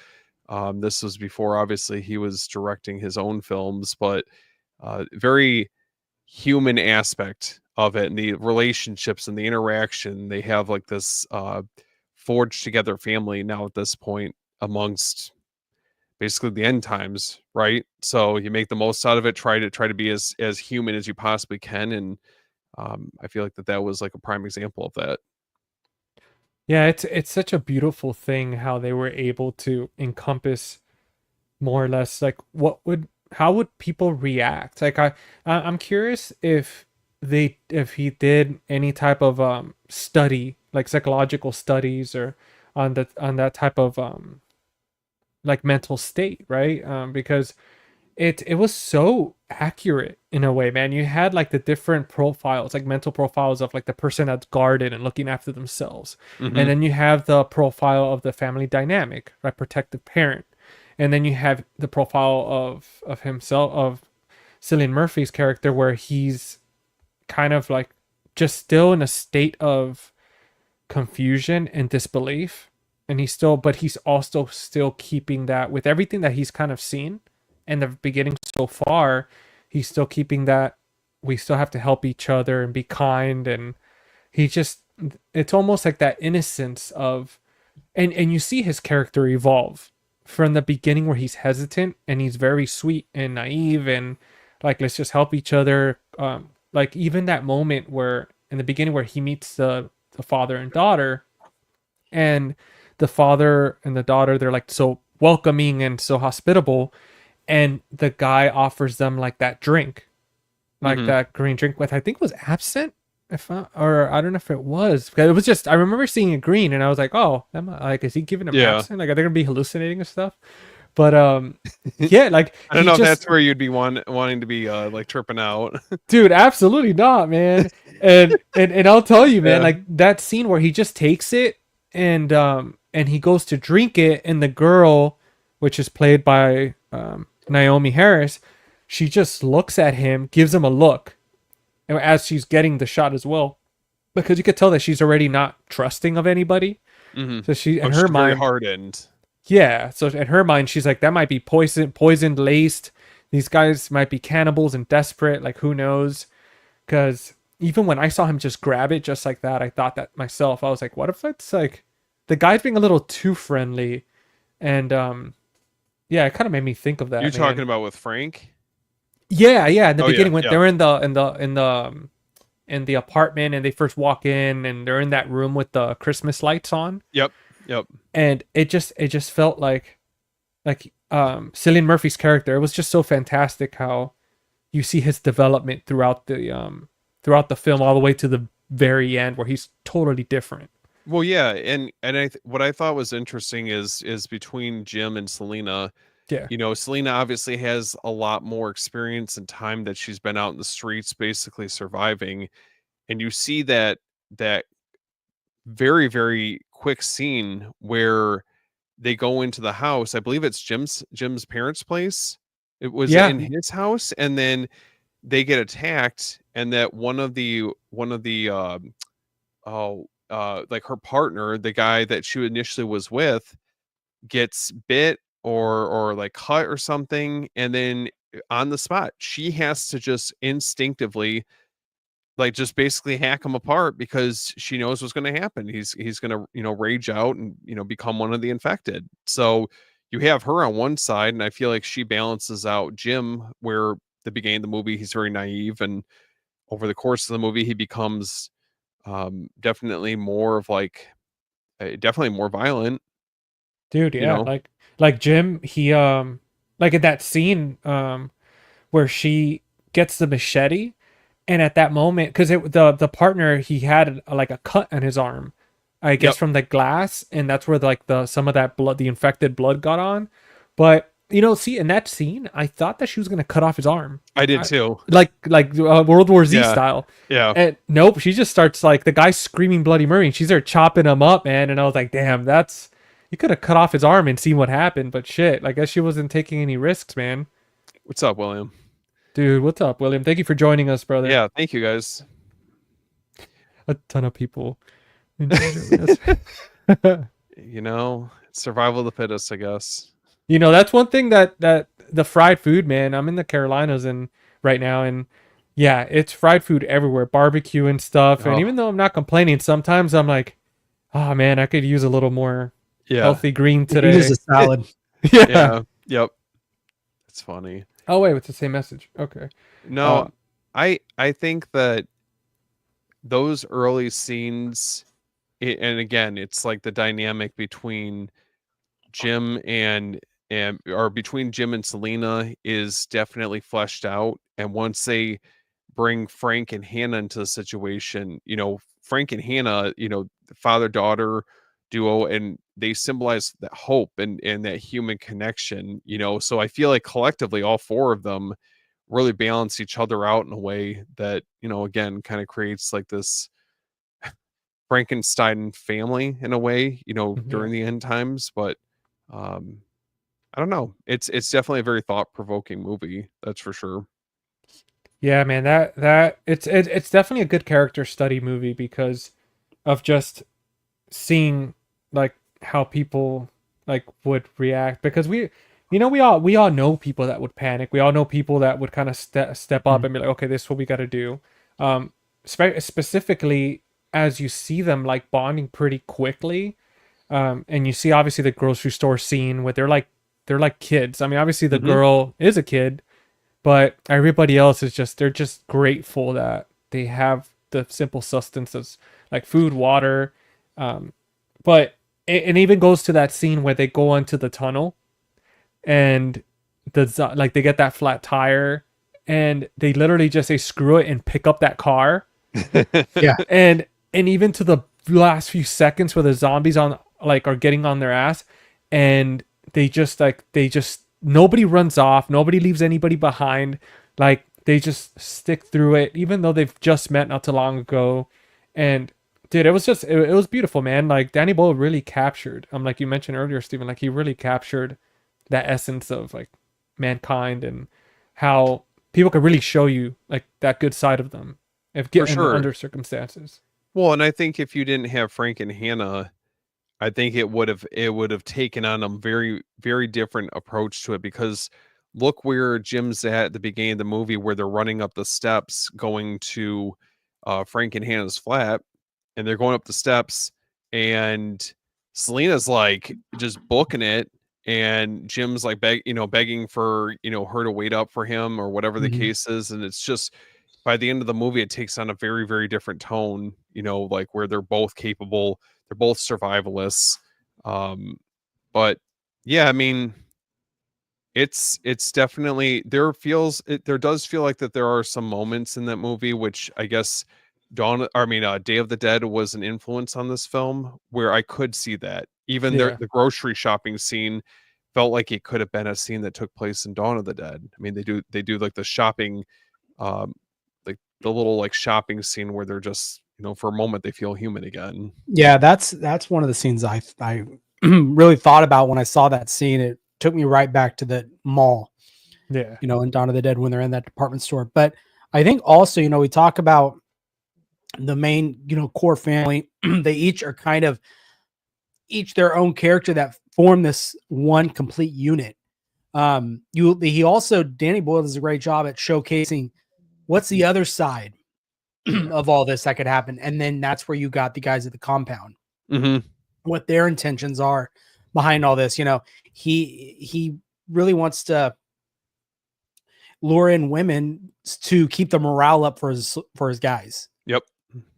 This was before, obviously, he was directing his own films, but very human aspect of it, and the relationships and the interaction. They have like this forged together family now at this point amongst basically the end times, right? So you make the most out of it, try to be as human as you possibly can, and I feel like that was like a prime example of that. Yeah, it's such a beautiful thing how they were able to encompass more or less like how would people react? Like I'm curious if he did any type of study, like psychological studies or on that type of like mental state, right? Because it was so accurate in a way, man. You had like the different profiles, like mental profiles of like the person that's guarded and looking after themselves, and Hmm. then you have the profile of the family dynamic, right? Protective parent, and then you have the profile of himself, of Cillian Murphy's character, where he's kind of like just still in a state of confusion and disbelief, and he's also still keeping that with everything that he's kind of seen in the beginning so far. He's still keeping that we still have to help each other and be kind, and he just it's almost like that innocence of, and you see his character evolve from the beginning where he's hesitant and he's very sweet and naive and like let's just help each other, like even that moment where in the beginning where he meets the father and daughter, and the father and the daughter, they're like so welcoming and so hospitable, and the guy offers them like that drink, like Hmm. that green drink with I think was absinthe, or I don't know if it was, because it was just I remember seeing it green and I was like, oh, like is he giving him Yeah. absinthe? Like are they gonna be hallucinating and stuff? But yeah, like I don't he know if just, that's where you'd be wanting to be like tripping out. dude, absolutely not, man. And I'll tell you, man, Yeah. like that scene where he just takes it and he goes to drink it, and the girl, which is played by Naomi Harris, she just looks at him, gives him a look, and as she's getting the shot as well, because you could tell that she's already not trusting of anybody. Hmm. So she, Oh, in she's her very mind, hardened. yeah. So in her mind, she's like, that might be poisoned, laced. These guys might be cannibals and desperate. Like who knows? Because even when I saw him just grab it just like that, I thought that myself. I was like, what if it's like the guy's being a little too friendly? And yeah, it kind of made me think of You're that, talking man. about with Frank? Yeah, yeah. In the Oh yeah, beginning, when yeah. they're in the apartment and they first walk in and they're in that room with the Christmas lights on, Yep. Yep. and it just felt like Cillian Murphy's character. It was just so fantastic how you see his development throughout the film all the way to the very end where he's totally different. Well, yeah, and what I thought was interesting is between Jim and Selena. Yeah. You know, Selena obviously has a lot more experience and time that she's been out in the streets, basically surviving, and you see that very quick scene where they go into the house. I believe it's Jim's parents' place. It was Yeah. in his house, and then they get attacked, and that one of the like her partner, the guy that she initially was with, gets bit or like cut or something, and then on the spot she has to just instinctively like just basically hack him apart because she knows what's going to happen. He's going to, rage out and, become one of the infected. So you have her on one side, and I feel like she balances out Jim, where the beginning of the movie he's very naive, and over the course of the movie he becomes definitely more of like definitely more violent, Dude, you yeah. know. Like Jim, he like in that scene where she gets the machete, and at that moment, because the partner, he had like a cut on his arm, I guess Yep. from the glass, and that's where like the some of that blood, the infected blood, got on. But see, in that scene, I thought that she was gonna cut off his arm, I did too. like World War Z Yeah. style. Yeah. And nope, she just starts like the guy's screaming Bloody Mary, and she's there chopping him up, man. And I was like, damn, that's you could have cut off his arm and seen what happened, but shit, I guess she wasn't taking any risks, man. What's up, William? Dude, what's up, William? Thank you for joining us, brother. Yeah, thank you guys. A ton of people enjoy this. Survival of the fittest, I guess. That's one thing that the fried food, man. I'm in the Carolinas and right now, and yeah, it's fried food everywhere, barbecue and stuff. And Oh, even though I'm not complaining, sometimes I'm like, oh man, I could use a little more yeah. healthy green It is today. a salad. Yeah. Yeah. Yep. It's funny. Oh wait, it's the same message. Okay. No, I think that those early scenes and again, it's like the dynamic between Jim and or between Jim and Selena is definitely fleshed out. And once they bring Frank and Hannah into the situation, Frank and Hannah, father-daughter duo, and they symbolize that hope and that human connection, so I feel like collectively all four of them really balance each other out in a way that, again, kind of creates like this Frankenstein family in a way, during the end times. But um I don't know. It's definitely a very thought-provoking movie, that's for sure. Yeah, man, that it's definitely a good character study movie because of just seeing like how people like would react, because we all know people that would panic. We all know people that would kind of step up and be like, okay, this is what we got to do. Specifically as you see them like bonding pretty quickly, and you see obviously the grocery store scene where they're like kids. I mean, obviously the girl is a kid, but everybody else is they're just grateful that they have the simple sustenance like food, water. But it even goes to that scene where they go into the tunnel and like they get that flat tire and they literally just say screw it and pick up that car. Yeah. And even to the last few seconds where the zombies are getting on their ass, and they just nobody runs off, nobody leaves anybody behind. Like they just stick through it, even though they've just met not too long ago. And dude, it was beautiful, man. Like Danny Boyle really captured, like you mentioned earlier, Stephen, like he really captured that essence of like mankind and how people could really show you like that good side of them if For given sure. under circumstances. Well, and I think if you didn't have Frank and Hannah, I think it would have taken on a very, very different approach to it, because look where Jim's at the beginning of the movie, where they're running up the steps going to Frank and Hannah's flat, and they're going up the steps, and Selena's like just booking it, and Jim's like begging for her to wait up for him or whatever the Mhm. case is, and it's just by the end of the movie it takes on a very, very different tone, like where they're both capable, they're both survivalists. But yeah, I mean, it's definitely there does feel like that there are some moments in that movie which I guess Day of the Dead was an influence on this film, where I could see that even Yeah. the grocery shopping scene felt like it could have been a scene that took place in Dawn of the Dead. I mean, they do like the shopping, um like the little like shopping scene where they're just, for a moment they feel human again. Yeah, that's one of the scenes I really thought about when I saw that scene. It took me right back to the mall, Yeah. in Dawn of the Dead when they're in that department store. But I think also, we talk about the main, core family. They each are kind of each their own character that form this one complete unit. He also, Danny Boyle does a great job at showcasing what's the other side of all this that could happen. And then that's where you got the guys at the compound, Mm-hmm. what their intentions are behind all this. He really wants to lure in women to keep the morale up for his guys. Yep.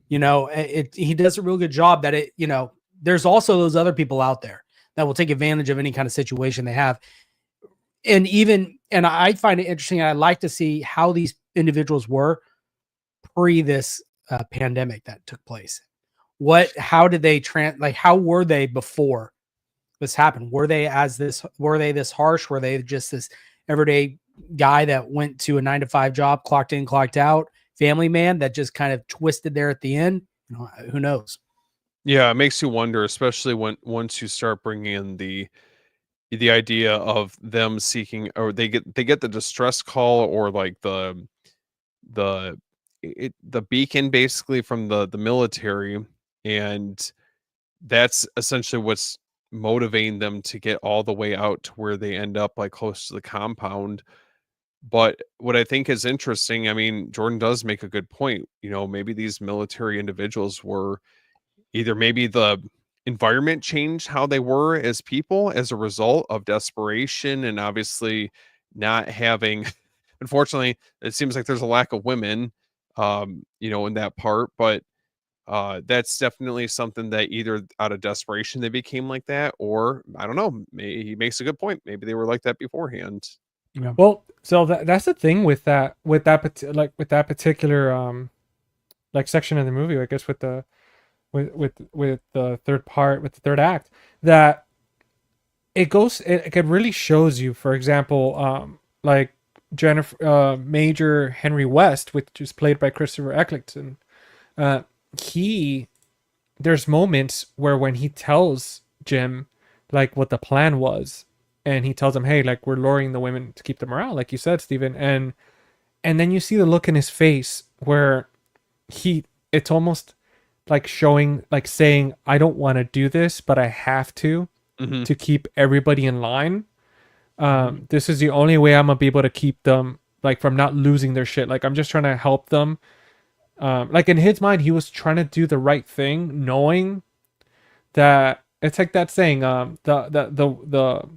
He does a real good job that there's also those other people out there that will take advantage of any kind of situation they have. And I find it interesting. I like to see how these individuals were pre this pandemic that took place. How did they how were they before this happened? Were they this harsh? Were they just this everyday guy that went to a 9-to-5 job, clocked in, clocked out, family man that just kind of twisted there at the end? Who knows? Yeah, it makes you wonder, especially once you start bringing in the idea of them seeking, or they get the distress call, or like the the beacon basically from the military, and that's essentially what's motivating them to get all the way out to where they end up like close to the compound. But what I think is interesting, I mean, Jordan does make a good point. Maybe these military individuals were either, maybe the environment changed how they were as people as a result of desperation, and obviously not having unfortunately it seems like there's a lack of women in that part. But that's definitely something that either out of desperation they became like that, or I don't know. He makes a good point. Maybe they were like that beforehand. Yeah. Well, so that's the thing with that particular like section of the movie, I guess, with the with the third part, with the third act, that it really shows you, for example, like Major Henry West, which is played by Christopher Eccleston. He There's moments where when he tells Jim like what the plan was, and he tells him, hey, like, we're luring the women to keep the morale, like you said, Stephen, and then you see the look in his face where it's almost like showing, like saying, I don't want to do this, but I have to keep everybody in line. This is the only way I'm gonna be able to keep them like from not losing their shit. Like, I'm just trying to help them. Like, in his mind, he was trying to do the right thing, knowing that it's like that saying, the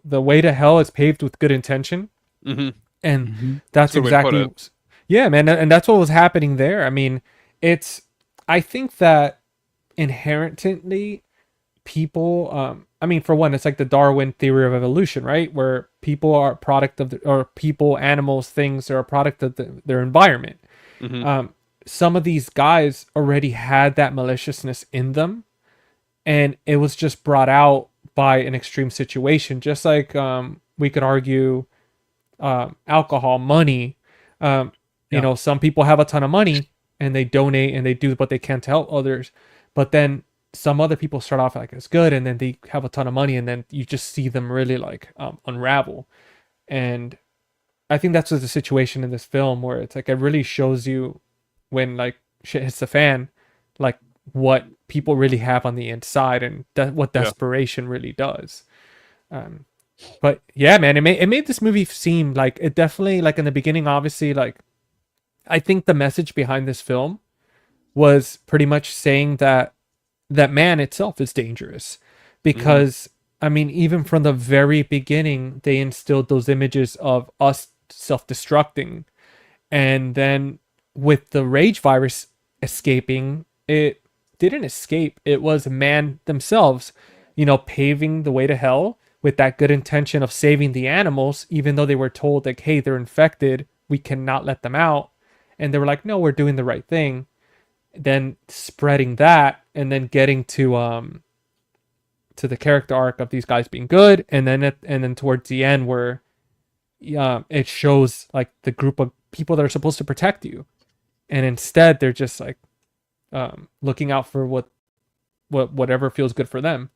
way to hell is paved with good intention. And that's exactly, yeah, man. And that's what was happening there. I mean, I think that inherently people, I mean, for one, it's like the Darwin theory of evolution, right? Where people are a product of or people, animals, things are a product of their environment. Some of these guys already had that maliciousness in them, and it was just brought out by an extreme situation. Just like we could argue alcohol, money. You know, some people have a ton of money and they donate and they do what they can to help others, but then some other people start off like it's good, and then they have a ton of money, and then you just see them really like unravel. And I think that's the situation in this film, where it's like it really shows you when like shit hits the fan, like what people really have on the inside, and what desperation really does. But yeah, man, it made this movie seem like it definitely, like in the beginning, obviously, like I think the message behind this film was pretty much saying that man itself is dangerous, because I mean, even from the very beginning, they instilled those images of us self-destructing, and then with the rage virus escaping, it didn't escape. It was man themselves, you know, paving the way to hell with that good intention of saving the animals, even though they were told like, hey, they're infected, we cannot let them out. And they were like, no, we're doing the right thing. Then spreading that, and then getting to the character arc of these guys being good, and then towards the end where it shows like the group of people that are supposed to protect you, and instead they're just like looking out for whatever feels good for them.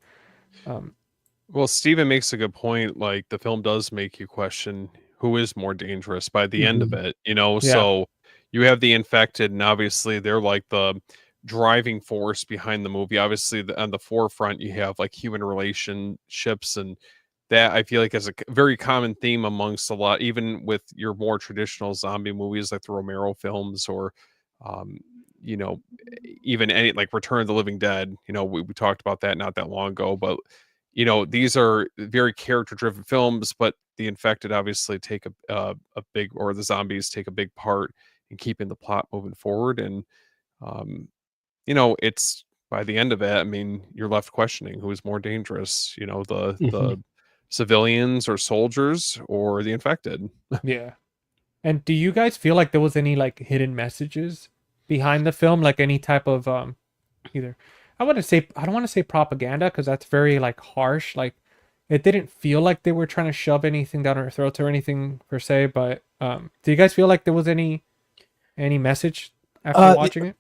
Well, Steven makes a good point. Like, the film does make you question who is more dangerous by the end of it, you know? Yeah. So you have the infected, and obviously they're like the driving force behind the movie. Obviously, on the forefront, you have like human relationships, and that I feel like is a very common theme amongst a lot, even with your more traditional zombie movies like the Romero films, or you know, even any like Return of the Living Dead. You know, we talked about that not that long ago, but you know, these are very character driven films, but the infected obviously take a big, or the zombies take a big part in keeping the plot moving forward. And you know, it's by the end of it, I mean, you're left questioning who is more dangerous, you know, the civilians or soldiers, or the infected. Yeah. And do you guys feel like there was any like hidden messages behind the film, like any type of either, I don't want to say propaganda, because that's very like harsh. Like, it didn't feel like they were trying to shove anything down our throats or anything per se, but do you guys feel like there was any message after watching it?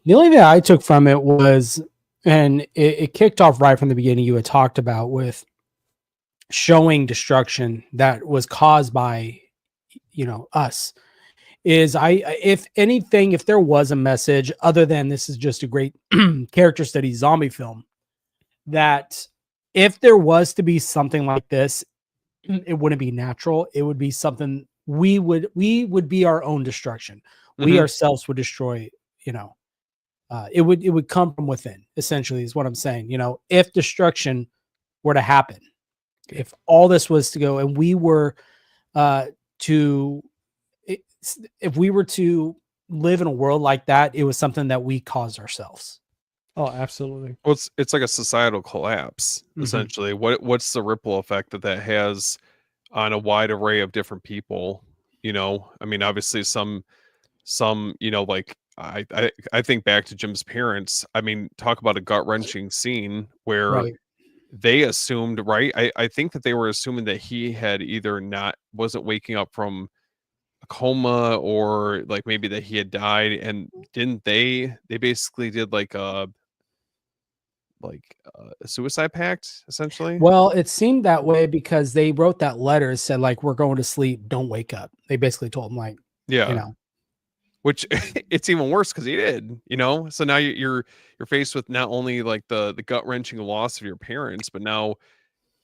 The only thing I took from it was, and it kicked off right from the beginning, you had talked about with showing destruction that was caused by, you know, us, is if anything, if there was a message other than this is just a great character study zombie film, that if there was to be something like this, it wouldn't be natural. It would be something we would be our own destruction. We ourselves would destroy, you know, it would come from within, essentially, is what I'm saying. You know, if destruction were to happen, if all this was to go, and we were if we were to live in a world like that, it was something that we caused ourselves. Oh, absolutely. Well, it's like a societal collapse, Mhm. essentially. What's the ripple effect that has on a wide array of different people? You know, I mean, obviously some, you know, like I think back to Jim's parents. I mean, talk about a gut-wrenching scene where Right. they assumed, right? I think that they were assuming that he had either not wasn't waking up from a coma, or like maybe that he had died. And didn't they basically did a suicide pact, essentially? Well, it seemed that way because they wrote that letter, said like, "We're going to sleep, don't wake up." They basically told him like, you Yeah. know, Which it's even worse because he did, you know. So now you're faced with not only like the gut-wrenching loss of your parents, but now,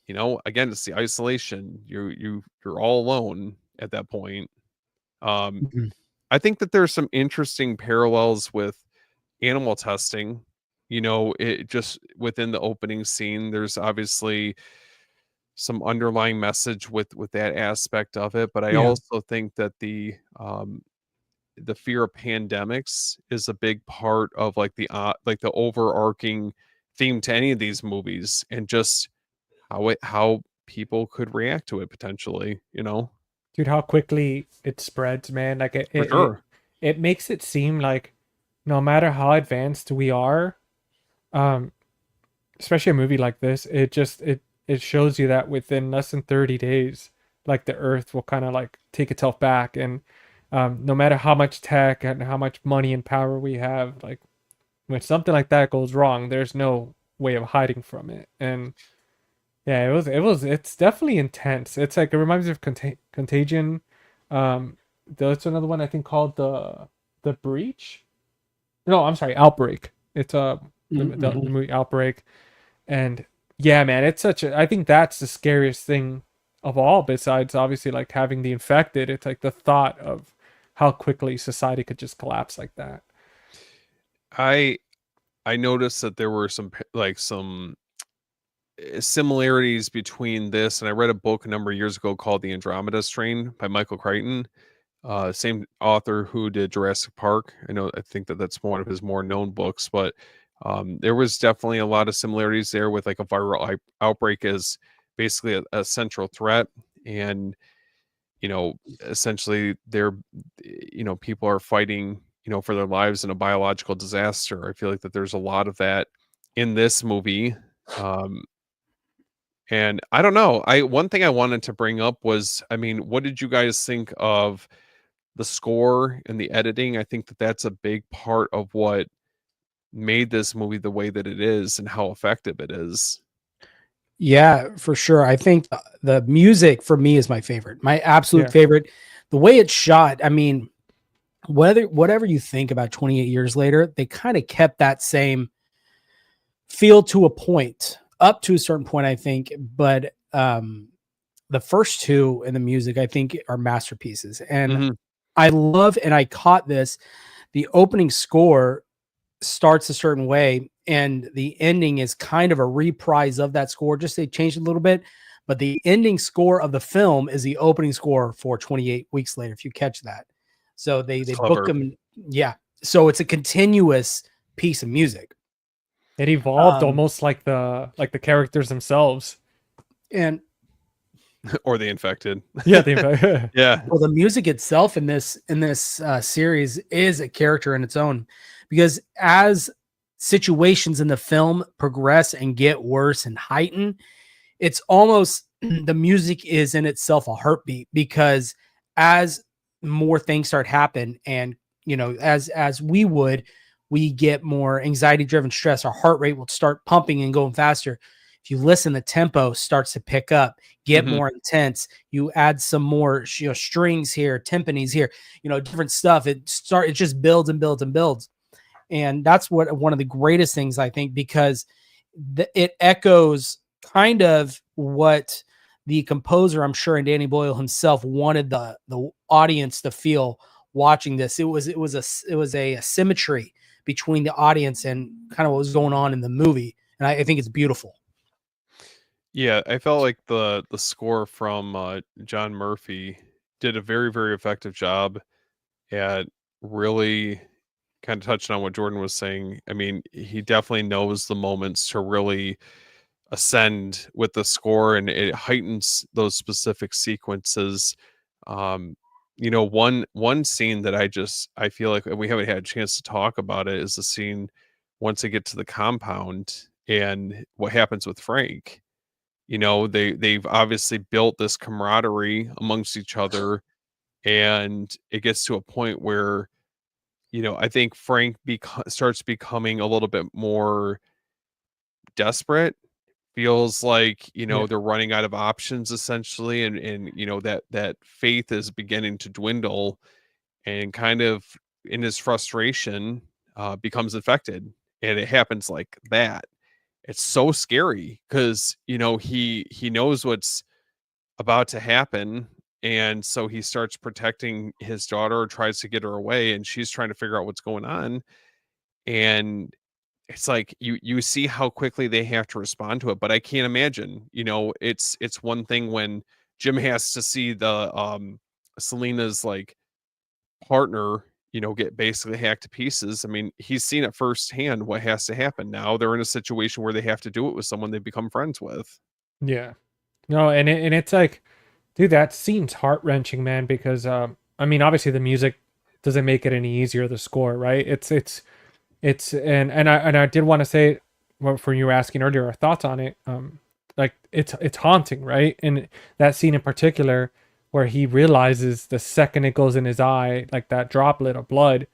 you know, again, it's the isolation. You're all alone at that point. um Mhm. I think that there's some interesting parallels with animal testing. You know, it just within the opening scene, there's obviously some underlying message with that aspect of it. But I Yeah. also think that the fear of pandemics is a big part of like the overarching theme to any of these movies, and just how people could react to it potentially, you know. Dude, how quickly it spreads, man. Like For sure. it makes it seem like no matter how advanced we are, um, especially a movie like this, it shows you that within less than 30 days, like the earth will kind of like take itself back. And no matter how much tech and how much money and power we have, like when something like that goes wrong, there's no way of hiding from it. And yeah, it's definitely intense. It's like it reminds me of Contagion. There's another one I think called the Breach. No, I'm sorry, Outbreak. It's the Mhm. movie Outbreak. And yeah, man, it's such a, I think that's the scariest thing of all, besides obviously like having the infected. It's like the thought of how quickly society could just collapse like that. I I noticed that there were some similarities between this, and I read a book a number of years ago called The Andromeda Strain by Michael Crichton, same author who did Jurassic Park. I think that that's one of his more known books, but there was definitely a lot of similarities there, with like a viral outbreak as basically a central threat. And essentially people are fighting, for their lives in a biological disaster. I feel like that there's a lot of that in this movie. um, and I don't know, I one thing I wanted to bring up was, I mean, what did you guys think of the score and the editing? I think that that's a big part of what made this movie the way that it is and how effective it is. Yeah, for sure. I think the music for me is my favorite, my absolute Yeah. favorite. The way it's shot, I mean, whatever you think about 28 years later, they kind of kept that same feel to a point, up to a certain point, I think. But the first two in the music, I think, are masterpieces. And Mhm. I love, and I caught this, the opening score starts a certain way, and the ending is kind of a reprise of that score. Just they changed it a little bit, but the ending score of the film is the opening score for 28 Weeks Later, if you catch that. So It's they book clever. them. Yeah. So it's a continuous piece of music. It evolved Um, almost like the characters themselves. and Or the infected. Yeah, the Yeah. well, the music itself in this series is a character in its own, because as situations in the film progress and get worse and heighten, it's almost the music is in itself a heartbeat, because as more things start happen, and as we get more anxiety driven stress, our heart rate will start pumping and going faster. If you listen, the tempo starts to pick up, get Mhm. more intense. You add some more strings here, timpanis here, different stuff. It just builds and builds and builds. And that's what one of the greatest things, I think, because it echoes kind of what the composer, I'm sure, and Danny Boyle himself wanted the audience to feel watching this. It was a symmetry between the audience and kind of what was going on in the movie, and I think it's beautiful. Yeah, I felt like the score from John Murphy did a very, very effective job at really kind of touching on what Jordan was saying. I mean, he definitely knows the moments to really ascend with the score, and it heightens those specific sequences. Um, one scene that I feel like we haven't had a chance to talk about it is the scene once they get to the compound and what happens with Frank. They've obviously built this camaraderie amongst each other, and it gets to a point where I think Frank starts becoming a little bit more desperate. Feels like Yeah. they're running out of options essentially, and that faith is beginning to dwindle, and kind of in his frustration becomes infected, and it happens like that. It's so scary because he knows what's about to happen, and so he starts protecting his daughter, or tries to get her away, and she's trying to figure out what's going on. And it's like you see how quickly they have to respond to it, but I can't imagine. It's one thing when Jim has to see the Selena's like partner get basically hacked to pieces. I mean, he's seen it firsthand what has to happen. Now they're in a situation where they have to do it with someone they've become friends with. Yeah. No, and it's like, dude, that seems heart wrenching, man. Because I mean, obviously the music doesn't make it any easier. The score, right? And I did want to say, well, for you were asking earlier, our thoughts on it. Like it's haunting, right? And that scene in particular, where he realizes the second it goes in his eye, like that droplet of blood,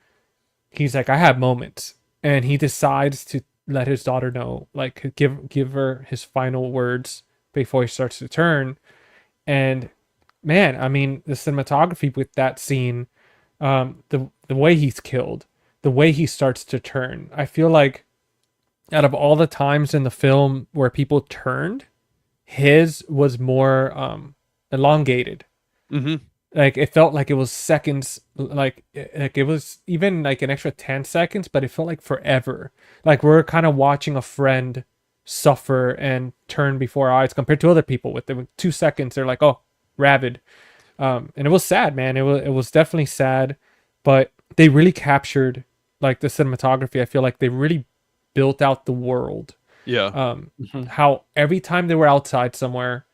he's like, I have moments, and he decides to let his daughter know, like give her his final words before he starts to turn. And man, I mean, the cinematography with that scene, the way he's killed, the way he starts to turn, I feel like out of all the times in the film where people turned, his was more elongated. Mm-hmm. Like it felt like it was seconds, like it was even like an extra 10 seconds, but it felt like forever. Like we're kind of watching a friend suffer and turn before our eyes, compared to other people with them 2 seconds they're like, oh, rabid. And it was sad, man. It was definitely sad, but they really captured like the cinematography. I feel like they really built out the world. Yeah. How every time they were outside somewhere,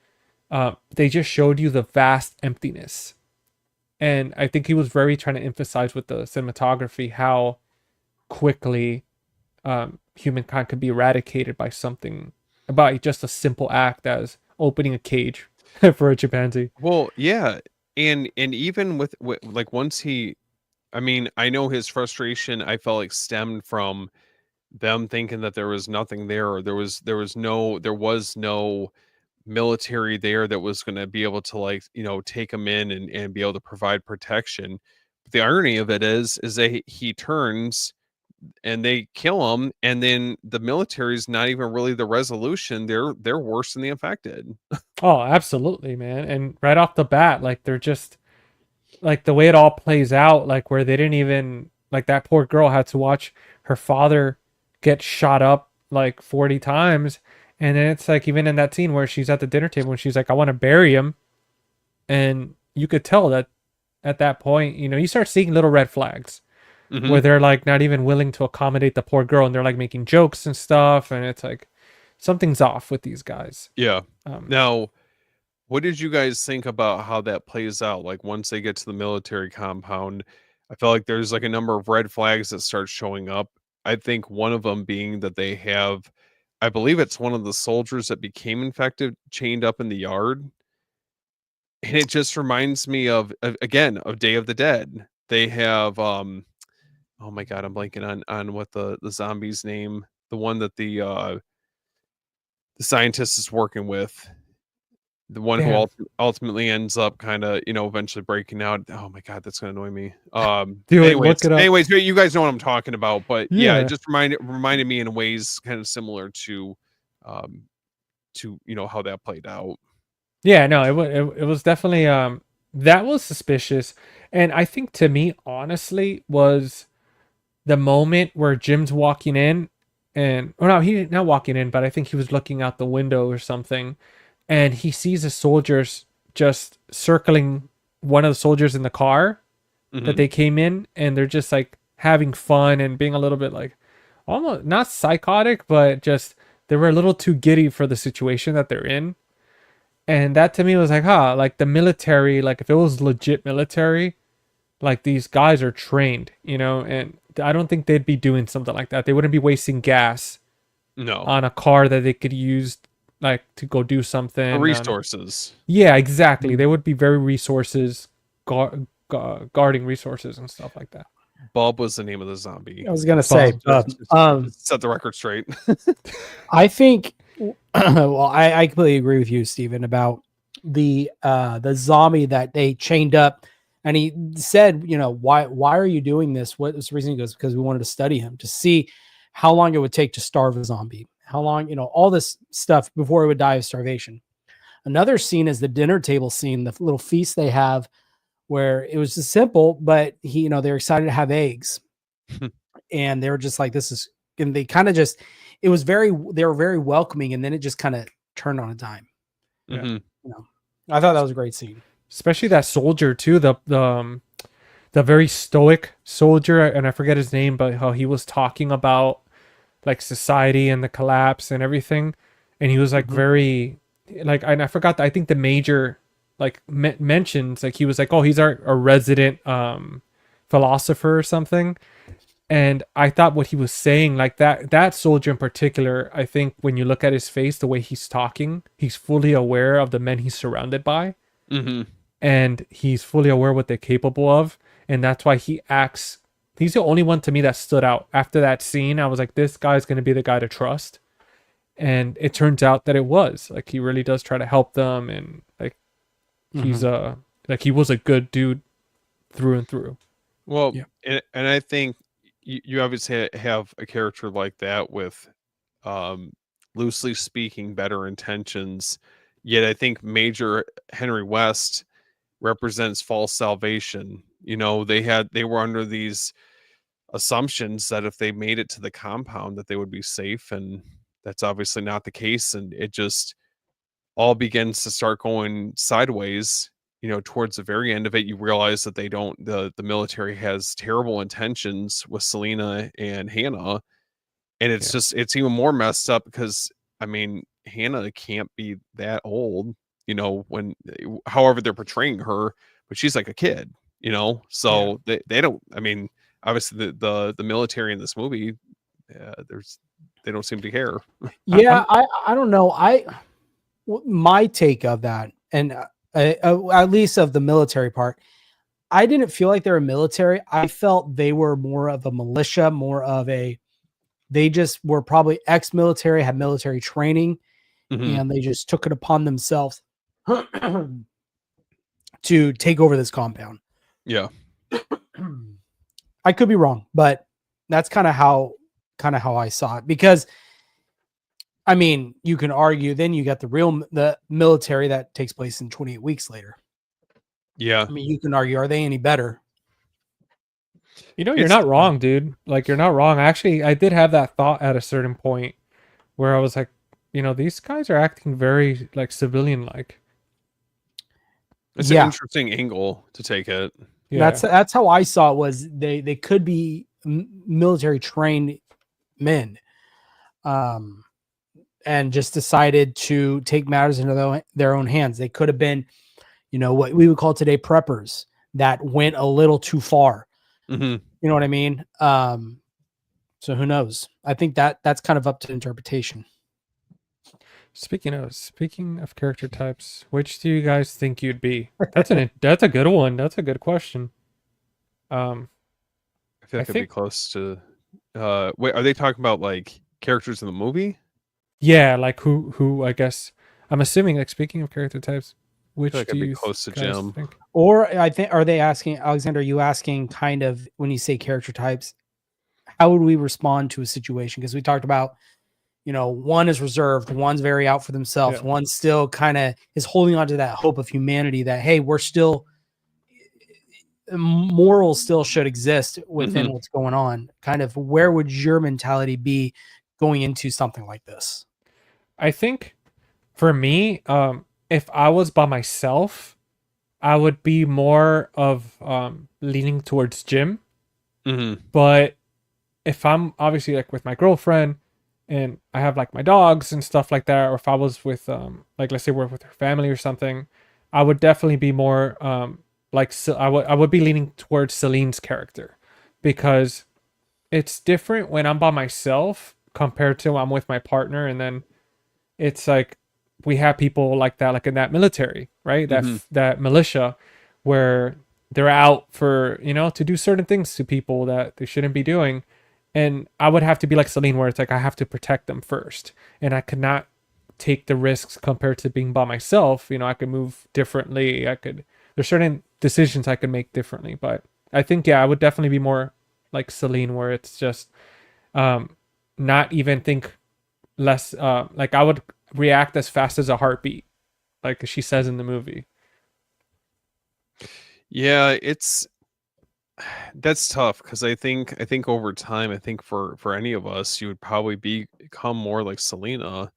they just showed you the vast emptiness. And I think he was very trying to emphasize with the cinematography how quickly humankind could be eradicated by something, about just a simple act as opening a cage for a chimpanzee. Well, yeah. And even with like once I mean, I know his frustration, I felt like, stemmed from them thinking that there was nothing there, or there was no military there that was going to be able to, like, take him in and be able to provide protection. But the irony of it is that he turns and they kill him, and then the military is not even really the resolution. They're worse than the infected. Oh, absolutely, man. And right off the bat, like they're just like the way it all plays out, like where they didn't even, like that poor girl had to watch her father get shot up like 40 times. And then it's like, even in that scene where she's at the dinner table and she's like, I want to bury him. And you could tell that at that point, you start seeing little red flags Mhm. where they're like not even willing to accommodate the poor girl, and they're like making jokes and stuff. And it's like, something's off with these guys. Yeah. Um, Now, what did you guys think about how that plays out? Like once they get to the military compound, I feel like there's like a number of red flags that start showing up. I think one of them being that they have, I believe it's one of the soldiers that became infected chained up in the yard. And it just reminds me again of Day of the Dead. They have oh my god, I'm blanking on what the zombie's name, the one that the scientist is working with. The one who Damn, ultimately ends up kinda, eventually breaking out. Oh my god, that's gonna annoy me. do it. Anyways Look it up. anyways, you guys know what I'm talking about, but yeah, it Yeah. just reminded me in ways kind of similar um, to, how that played out. Yeah, no, it was definitely that was suspicious. And I think, to me, honestly, was the moment where Jim's walking in, and, or no, he not walking in, but I think he was looking out the window or something, and he sees the soldiers just circling one of the soldiers in the car, that they came in, and they're just like having fun and being a little bit like almost not psychotic, but just they were a little too giddy for the situation that they're in. And that to me was like, like the military, like if it was legit military, like these guys are trained, and I don't think they'd be doing something like that. They wouldn't be wasting gas on a car that they could use like to go do something. Resources. Yeah, exactly. They would be very resources, guarding resources and stuff like that. Bub was the name of the zombie. I was gonna say, set the record straight. I think. Well, I completely agree with you, Steven, about the zombie that they chained up, and he said, why are you doing this? What was the reason? He goes, because we wanted to study him to see how long it would take to starve a zombie, how long, all this stuff before he would die of starvation. Another scene is the dinner table scene, the little feast they have, where it was just simple, but they're excited to have eggs, and they were just like, this is, and they kind of just. They were very welcoming, and then it just kind of turned on a dime. Mm-hmm. I thought that was a great scene, especially that soldier too. The very stoic soldier, and I forget his name, but how he was talking about like society and the collapse and everything, and he was like very like, and I forgot. I think the major like mentions like he was like, oh, he's our resident philosopher or something. And I thought what he was saying, like that soldier in particular, I think when you look at his face, the way he's talking, he's fully aware of the men he's surrounded by. Mm-hmm. And he's fully aware what they're capable of. And that's why he acts. He's the only one to me that stood out. After that scene, I was like, this guy's going to be the guy to trust. And it turns out that it was. Like, he really does try to help them. And like, he's like, he was a good dude through and through. Well, yeah. And I think you obviously have a character like that with, loosely speaking, better intentions. Yet I think Major Henry West represents false salvation. They were under these assumptions that if they made it to the compound that they would be safe, and that's obviously not the case. And it just all begins to start going sideways. Towards the very end of it, you realize that the military has terrible intentions with Selena and Hannah. And it's it's even more messed up because, I mean, Hannah can't be that old, when, however they're portraying her, but she's like a kid, so they don't, I mean, obviously the military in this movie, they don't seem to care. Yeah. I don't know. My take of that, and at least of the military part, I didn't feel like they were military. I felt they were more of a militia, they just were probably ex-military, had military training, and they just took it upon themselves to take over this compound. Yeah. I could be wrong, but that's kind of how I saw it, because I mean, you can argue then you got the military that takes place in 28 weeks later. Yeah. I mean, you can argue, are they any better? You're not wrong, dude. Like, you're not wrong. Actually, I did have that thought at a certain point where I was like, these guys are acting very like civilian-like. It's an interesting angle to take it. Yeah. That's how I saw it, was they could be military trained men. And just decided to take matters into their own hands. They could have been, what we would call today preppers that went a little too far. Mm-hmm. You know what I mean? So who knows? I think that's kind of up to interpretation. Speaking of character types, which do you guys think you'd be? That's a good one. That's a good question. I feel like it'd be close to. Wait, are they talking about like characters in the movie? Yeah, like who I guess I'm assuming, like, speaking of character types, which I feel like do I'd be you close to guys Jim? think? Or I think, are they asking, Alexander, are you asking kind of, when you say character types, how would we respond to a situation? Because we talked about, one is reserved, one's very out for themselves, one still kind of is holding on to that hope of humanity that, hey, we're still, morals still should exist within what's going on. Kind of, where would your mentality be going into something like this? I think for me, if I was by myself, I would be more of leaning towards gym. Mm-hmm. But if I'm obviously like with my girlfriend and I have like my dogs and stuff like that, or if I was with like let's say we're with her family or something, I would definitely be more I would be leaning towards Celine's character, because it's different when I'm by myself compared to I'm with my partner, and then it's like we have people like that, like in that military, right? That militia, where they're out for, to do certain things to people that they shouldn't be doing. And I would have to be like Celine, where it's like I have to protect them first, and I could not take the risks compared to being by myself. I could move differently. There's certain decisions I could make differently, but I think, yeah, I would definitely be more like Celine, where it's just not even think less, like I would react as fast as a heartbeat, like she says in the movie. Yeah, that's tough, because I think over time, I think for any of us, you would probably become more like Selena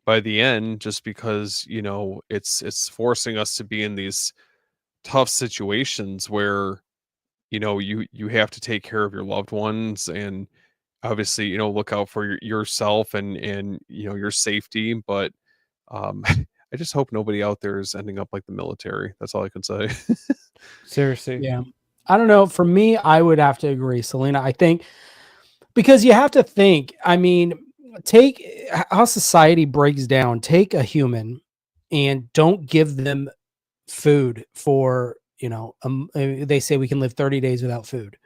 by the end, just because it's forcing us to be in these tough situations where you have to take care of your loved ones, and obviously look out for yourself and your safety. But I just hope nobody out there is ending up like the military. That's all I can say. Seriously. Yeah. I don't know. For me, I would have to agree, Selena. I think because you have to think, I mean, take how society breaks down. Take a human and don't give them food for, they say we can live 30 days without food.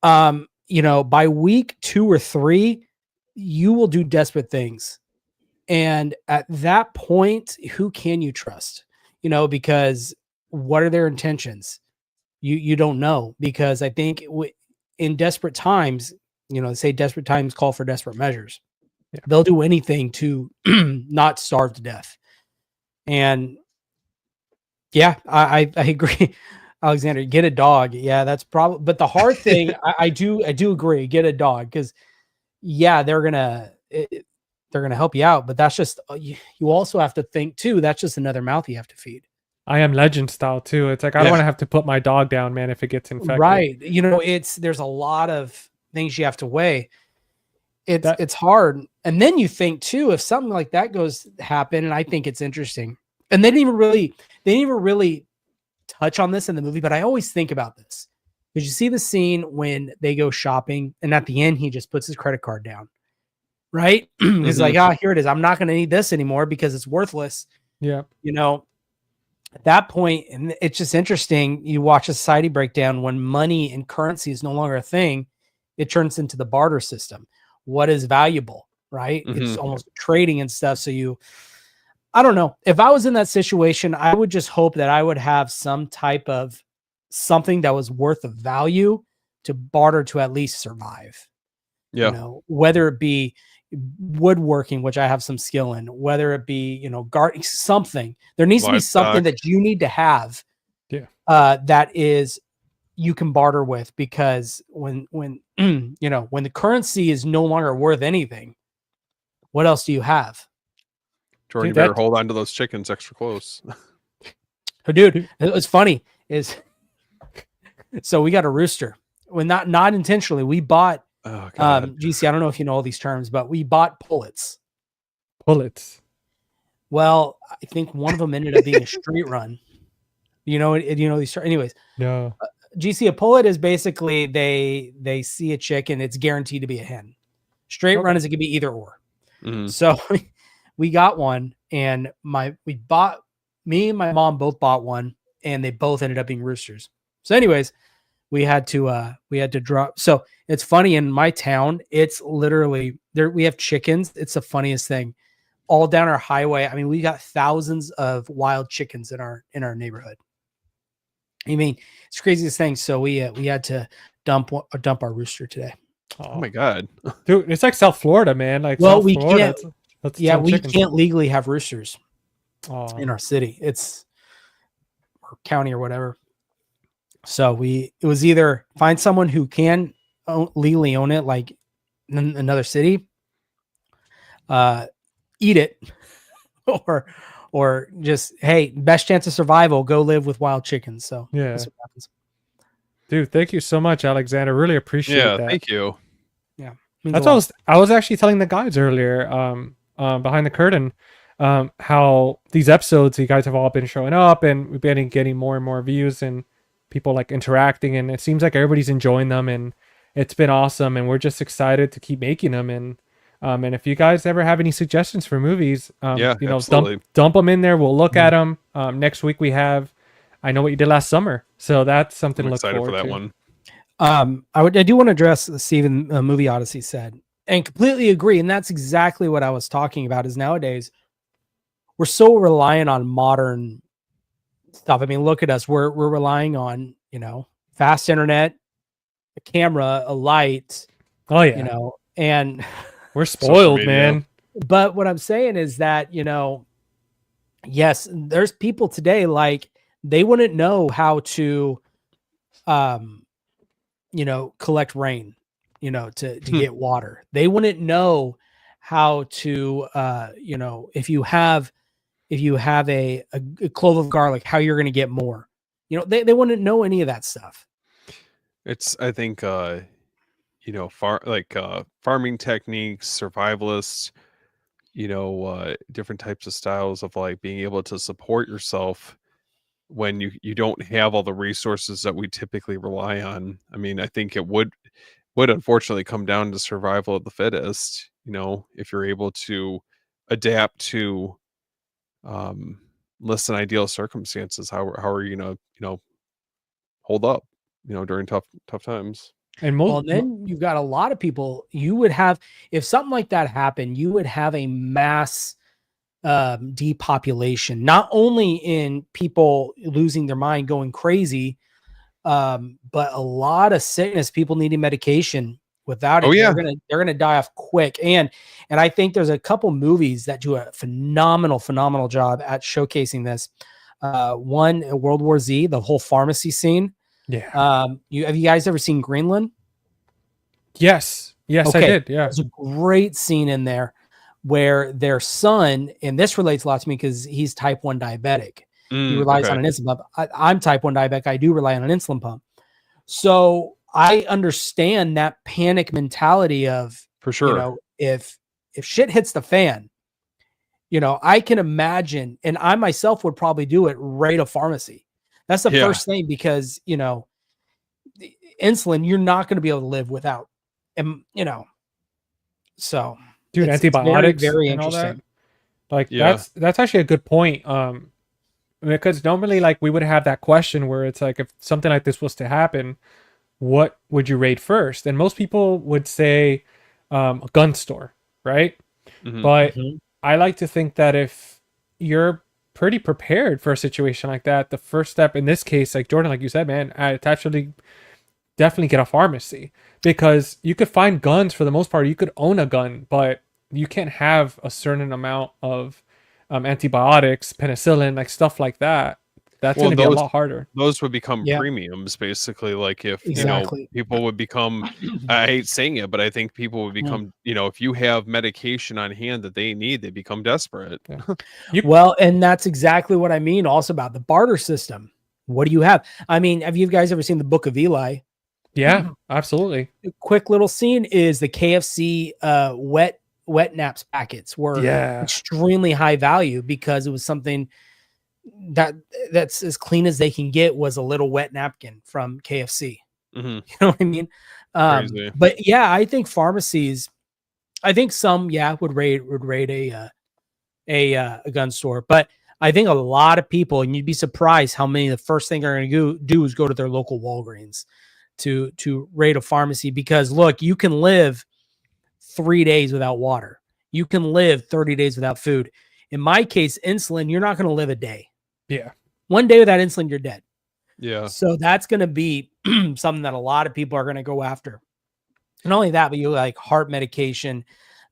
By week 2 or 3, you will do desperate things. And at that point, who can you trust? Because what are their intentions? You don't know, because I think in desperate times, they say desperate times call for desperate measures. Yeah. They'll do anything to not starve to death. And yeah, I agree. Alexander, get a dog. Yeah, that's probably, but the hard thing, I do agree, get a dog, because yeah, they're gonna help you out, but that's just, you also have to think too, that's just another mouth you have to feed. I Am Legend style too. It's like I don't want to have to put my dog down, man, if it gets infected. Right. There's a lot of things you have to weigh. It's hard. And then you think too, if something like that goes happen, and I think it's interesting. And they didn't even really touch on this in the movie, but I always think about this. Because you see the scene when they go shopping, and at the end he just puts his credit card down. Right? He's like, here it is. I'm not going to need this anymore because it's worthless. Yeah. At that point, and it's just interesting, you watch a society breakdown when money and currency is no longer a thing. It turns into the barter system. What is valuable, right? It's almost trading and stuff. So I don't know. If I was in that situation, I would just hope that I would have some type of something that was worth of value to barter to at least survive. Yeah. Whether it be woodworking, which I have some skill in, whether it be, gardening, something. There needs to be something that you need to have. Yeah. That is you can barter with, because when when the currency is no longer worth anything, what else do you have? Jordan, you better hold on to those chickens extra close. Oh, dude, it's funny is so we got a rooster. When not intentionally, we bought GC, I don't know if you know all these terms, but we bought pullets. Pullets. Well, I think one of them ended up being a street run. These terms. Anyways. No. GC, a pullet is basically they see a chicken, it's guaranteed to be a hen. Straight run is it could be either or. So we got one, and me and my mom both bought one, and they both ended up being roosters. So anyways, we had to drop. So it's funny, in my town, it's literally there. We have chickens. It's the funniest thing. All down our highway. I mean, we got thousands of wild chickens in our neighborhood. I mean, it's the craziest thing. So we had to dump our rooster today. Oh my God, dude, it's like South Florida, man. Like, well, South Florida, we can't legally have roosters in our city. It's or county or whatever. So it was either find someone who can legally own it, like in another city, eat it, or or just, hey, best chance of survival, go live with wild chickens. So Yeah. that's what happens. Dude, thank you so much, Alexander. Really appreciate Yeah, that. thank you. Yeah. That's what I was actually telling the guys earlier, behind the curtain, how these episodes, you guys have all been showing up and we've been getting more and more views and people like interacting, and it seems like everybody's enjoying them, and it's been awesome, and we're just excited to keep making them. And if you guys ever have any suggestions for movies, dump them in there. We'll look at them. Next week we have I Know What You Did Last Summer, so that's something to look forward to. One. I do want to address Steven Movie Odyssey said, and completely agree. And that's exactly what I was talking about. Is nowadays we're so reliant on modern stuff. I mean, look at us. We're relying on, fast internet, a camera, a light. Oh yeah. And we're spoiled, man. But what I'm saying is that, yes, there's people today, like, they wouldn't know how to, collect rain, to get water. They wouldn't know how to, if you have a clove of garlic, how you're going to get more. They wouldn't know any of that stuff. It's, I think, farming techniques, survivalists, different types of styles of like being able to support yourself when you don't have all the resources that we typically rely on. I mean, I think it would unfortunately come down to survival of the fittest, if you're able to adapt to less than ideal circumstances. How are you gonna hold up during tough times? And then you've got a lot of people. You would have, if something like that happened, you would have a mass depopulation, not only in people losing their mind, going crazy, but a lot of sickness, people needing medication. Without it, they're gonna die off quick. And I think there's a couple movies that do a phenomenal job at showcasing this. One, World War Z, the whole pharmacy scene. Yeah. Have you guys ever seen Greenland? Yes, okay. I did. Yeah. There's a great scene in there where their son, and this relates a lot to me because he's type 1 diabetic. He relies on an insulin pump. I'm type 1 diabetic. I do rely on an insulin pump. So I understand that panic mentality of, for sure, if shit hits the fan, I can imagine, and I myself would probably do it, raid a pharmacy. That's the first thing, because, insulin, you're not going to be able to live without, so. Dude, antibiotics, it's very interesting. Like, that's actually a good point. Because normally, like, we would have that question where it's like, if something like this was to happen, what would you raid first? And most people would say a gun store, right? Mm-hmm. But I like to think that if you're pretty prepared for a situation like that, the first step in this case, like Jordan, like you said, man, I'd actually definitely get a pharmacy, because you could find guns for the most part. You could own a gun, but you can't have a certain amount of antibiotics, penicillin, like stuff like that. That's going to be a lot harder. Those would become premiums, basically. Like if people would become, I hate saying it, but I think people would become, if you have medication on hand that they need, they become desperate. Well, and that's exactly what I mean also about the barter system. What do you have? I mean, have you guys ever seen the Book of Eli? Yeah, absolutely. A quick little scene is the KFC wet naps packets were extremely high value because it was something that's as clean as they can get, was a little wet napkin from KFC. Mm-hmm. You know what I mean? But yeah, I think pharmacies, I think some would raid a gun store, but I think a lot of people, and you'd be surprised how many, the first thing they're going to do is go to their local Walgreens to raid a pharmacy, because look, you can live 3 days without water. You can live 30 days without food. In my case, insulin, you're not going to live a day. Yeah. 1 day without insulin, you're dead. Yeah. So that's going to be something that a lot of people are going to go after. And not only that, but you like heart medication,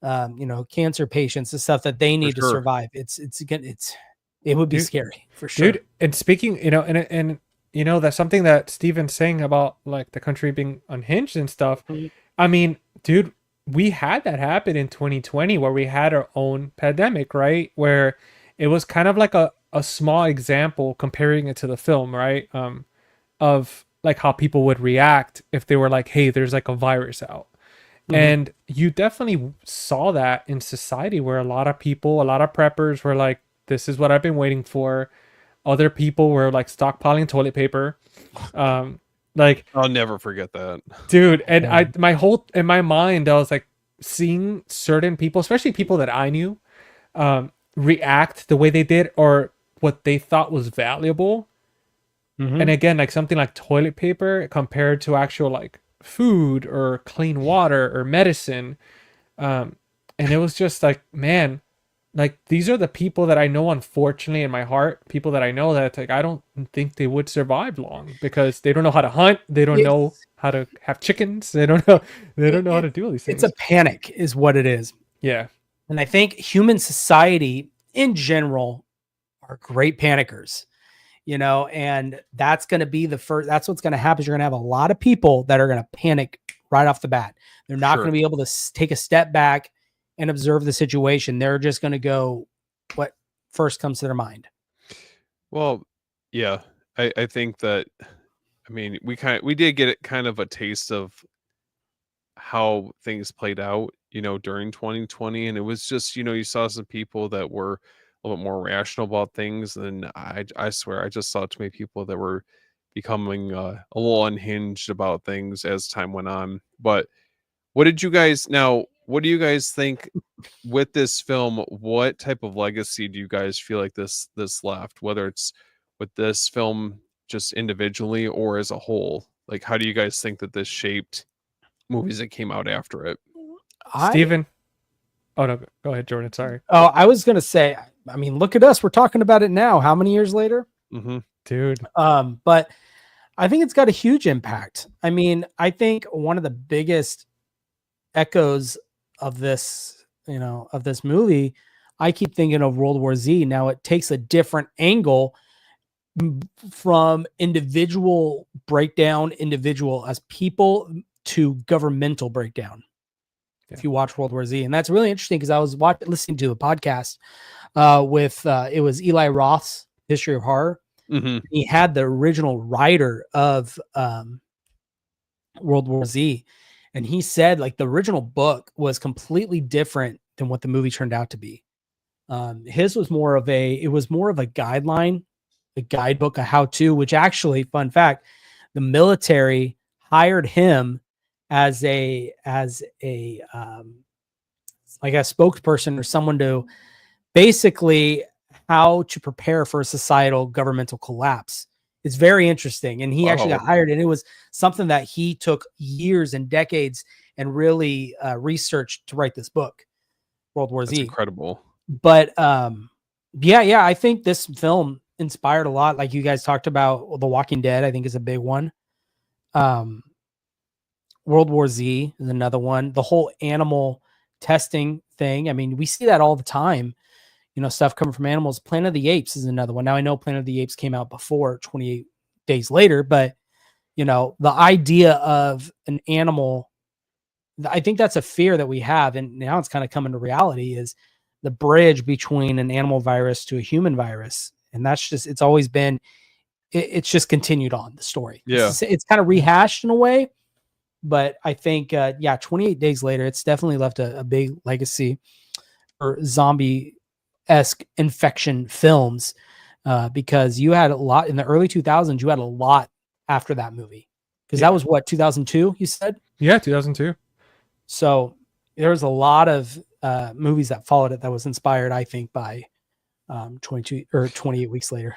cancer patients, the stuff that they need to survive. It would be scary for sure. Dude, and speaking, and that's something that Steven's saying about like the country being unhinged and stuff. Mm-hmm. I mean, dude, we had that happen in 2020 where we had our own pandemic, right? Where it was kind of like a small example comparing it to the film, right? Of like how people would react if they were like, hey, there's like a virus out. And you definitely saw that in society where a lot of people, a lot of preppers were like, this is what I've been waiting for. Other people were like stockpiling toilet paper. Like, I'll never forget that. dude, and in my mind, I was like seeing certain people, especially people that I knew, react the way they did or what they thought was valuable. And again, like something like toilet paper compared to actual like food or clean water or medicine. And it was just like, man, like these are the people that I know, unfortunately, in my heart, people that I know that like I don't think they would survive long because they don't know how to hunt, they don't know how to have chickens, they don't know how to do all these things. It's a panic is what it is. Yeah. And I think human society in general are great panickers, you know, and that's going to be that's what's going to happen. Is you're going to have a lot of people that are going to panic right off the bat. They're not going to be able to take a step back and observe the situation. They're just going to go what first comes to their mind. Well, yeah, I think that, I mean, we did get kind of a taste of how things played out, you know, during 2020. And it was just, you know, you saw some people that were a little bit more rational about things. And I swear, I just saw too many people that were becoming a little unhinged about things as time went on. But what do you guys think with this film? What type of legacy do you guys feel like this left, whether it's with this film just individually or as a whole? Like, how do you guys think that this shaped movies that came out after it? Steven? Oh no, go ahead, Jordan. Sorry. Oh, I was gonna say, I mean, look at us. We're talking about it now. How many years later? Dude. But I think it's got a huge impact. I mean, I think one of the biggest echoes of this, you know, of this movie, I keep thinking of World War Z. Now it takes a different angle from individual breakdown, individual as people, to governmental breakdown. Yeah. If you watch World War Z, and that's really interesting because I was listening to a podcast with it was Eli Roth's History of Horror. He had the original writer of World War Z, and he said like the original book was completely different than what the movie turned out to be. His was more of a guideline, a guidebook, a how-to, which actually, fun fact, the military hired him as a like a spokesperson or someone to basically how to prepare for a societal governmental collapse. It's very interesting. And he actually got hired, and it was something that he took years and decades and really researched to write this book, World War Z. That's incredible. But yeah, I think this film inspired a lot. Like you guys talked about, The Walking Dead, I think is a big one. World War Z is another one. The whole animal testing thing. I mean, we see that all the time. You know, stuff coming from animals. Planet of the Apes is another one. Now I know Planet of the Apes came out before 28 Days Later, but you know, the idea of an animal, I think that's a fear that we have, and now it's kind of coming to reality, is the bridge between an animal virus to a human virus. And that's just, it's always been, it's just continued on the story. Yeah. It's kind of rehashed in a way, but I think, 28 Days Later, it's definitely left a big legacy for zombie-esque infection films, because you had a lot in the early 2000s. You had a lot after that movie, because that was what, 2002 you said? Yeah, 2002. So there was a lot of movies that followed it that was inspired, I think, by 22 or 28 weeks later.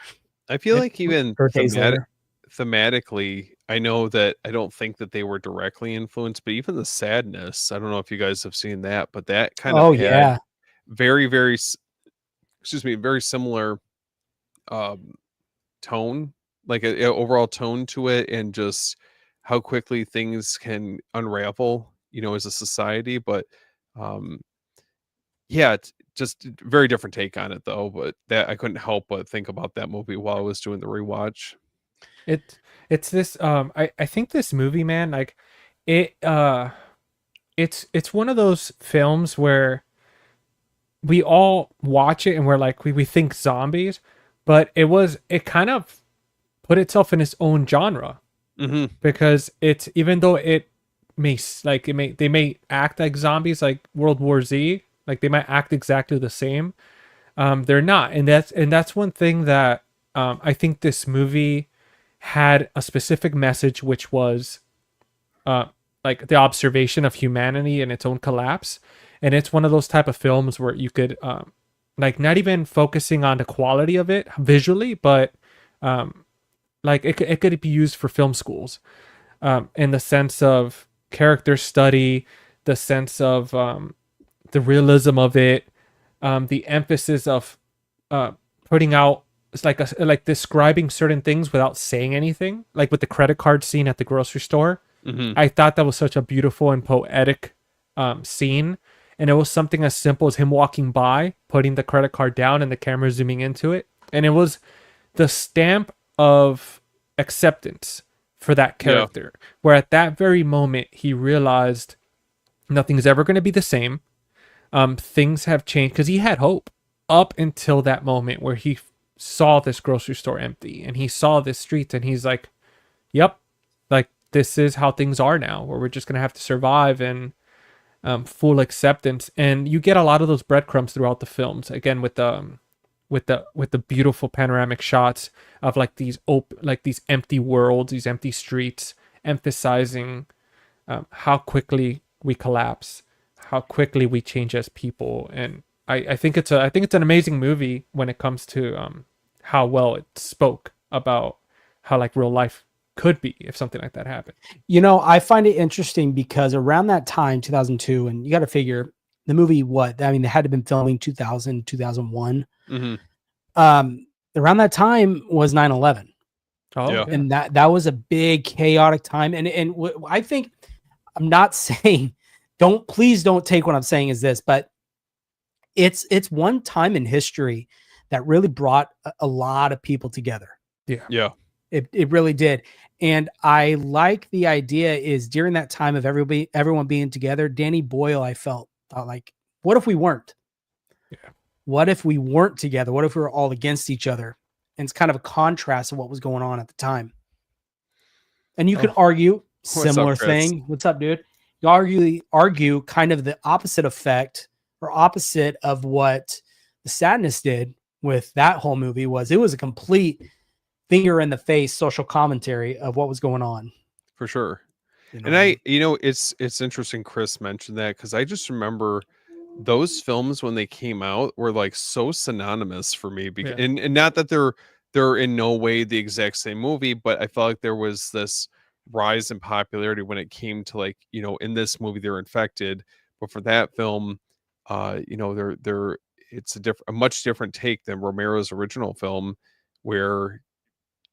I feel like even thematically, I know that I don't think that they were directly influenced, but even the sadness, I don't know if you guys have seen that, but that kind of had very, very, very similar tone, like an overall tone to it, and just how quickly things can unravel, you know, as a society. But yeah, it's just a very different take on it though. But that I couldn't help but think about that movie while I was doing the rewatch. It's this I think this movie, man, like it's one of those films where we all watch it and we're like, we think zombies, but it kind of put itself in its own genre Hmm. because it's, even though it they may act like zombies like World War Z, like they might act exactly the same. They're not, and that's one thing that I think this movie had a specific message, which was like the observation of humanity and its own collapse. And it's one of those type of films where you could like not even focusing on the quality of it visually, but like it could be used for film schools in the sense of character study, the sense of the realism of it, the emphasis of putting out, it's like like describing certain things without saying anything, like with the credit card scene at the grocery store. Hmm. I thought that was such a beautiful and poetic scene. And it was something as simple as him walking by, putting the credit card down, and the camera zooming into it. And it was the stamp of acceptance for that character, where at that very moment he realized nothing's ever going to be the same. Things have changed, because he had hope up until that moment where he saw this grocery store empty and he saw this street, and he's like, yep, like this is how things are now, where we're just going to have to survive, and full acceptance. And you get a lot of those breadcrumbs throughout the films, again with the beautiful panoramic shots of like these empty worlds, these empty streets, emphasizing how quickly we collapse, how quickly we change as people. And I think it's an amazing movie when it comes to how well it spoke about how like real life could be if something like that happened. You know, I find it interesting because around that time, 2002, and you got to figure the movie, they had to been filming 2000, 2001. Hmm. Around that time was 9/11. Oh, Yeah. And that was a big chaotic time. I think, I'm not saying, please don't take what I'm saying as this, but it's one time in history that really brought a lot of people together. Yeah. It really did. And I like the idea is during that time of everyone being together, Danny Boyle, I thought like, what if we weren't? Yeah. What if we weren't together? What if we were all against each other? And it's kind of a contrast of what was going on at the time. And you could argue similar up, Chris? thing. What's up, dude? You argue kind of the opposite effect or opposite of what The Sadness did with that whole movie. It was a complete finger in the face social commentary of what was going on. For sure. You know And what I mean? it's interesting Chris mentioned that, because I just remember those films when they came out were like so synonymous for me, Yeah. and not that they're in no way the exact same movie, but I felt like there was this rise in popularity when it came to, like, in this movie they're infected, but for that film, they're it's a much different take than Romero's original film, where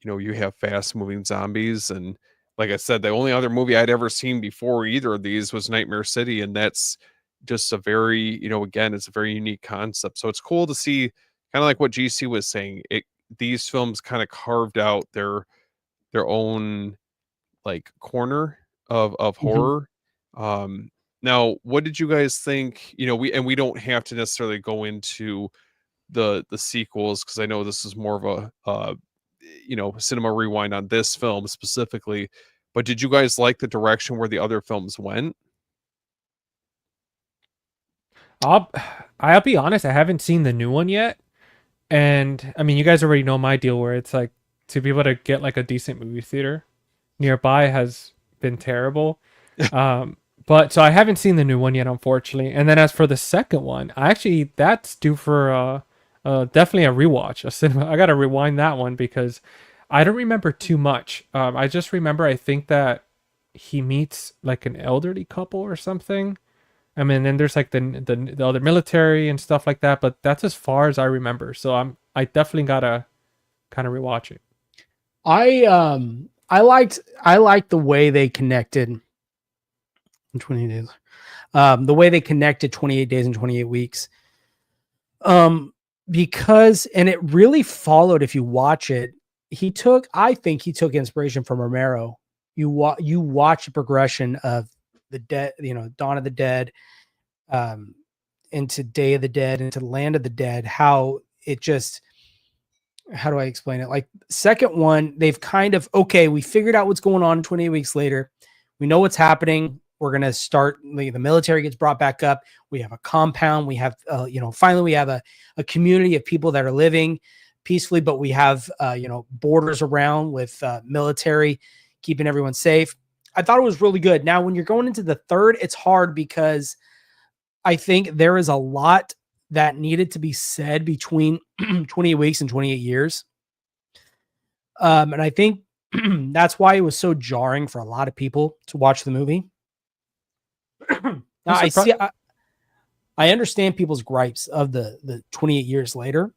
you have fast moving zombies. And like I said, the only other movie I'd ever seen before either of these was Nightmare City, and that's just a very, again, it's a very unique concept. So it's cool to see, kind of like what GC was saying, these films kind of carved out their own like corner of horror. Now, what did you guys think? We don't have to necessarily go into the sequels, because I know this is more of a cinema rewind on this film specifically, but did you guys like the direction where the other films went? I'll be honest, I haven't seen the new one yet. And I mean, you guys already know my deal, where it's like, to be able to get like a decent movie theater nearby has been terrible. But so I haven't seen the new one yet, unfortunately. And then as for the second one, that's due for definitely a rewatch. I gotta rewind that one because I don't remember too much. I just remember, I think that he meets like an elderly couple or something. I mean, then there's like the other military and stuff like that, but that's as far as I remember. So I definitely gotta kind of rewatch it. I liked the way they connected in 28 days. The way they connected 28 days and 28 weeks. Because, and it really followed, if you watch it, I think he took inspiration from Romero. You watch the progression of the dead, Dawn of the Dead, into Day of the Dead, into Land of the Dead, how it just, how do I explain it? Like second one, they've kind of, okay, we figured out what's going on 28 weeks later. We know what's happening. We're going to start, the military gets brought back up. We have a compound. We have, finally we have a community of people that are living peacefully, but we have, borders around with military keeping everyone safe. I thought it was really good. Now, when you're going into the third, it's hard because I think there is a lot that needed to be said between 28 weeks and 28 years. And I think that's why it was so jarring for a lot of people to watch the movie. Now, I understand people's gripes of the 28 years later,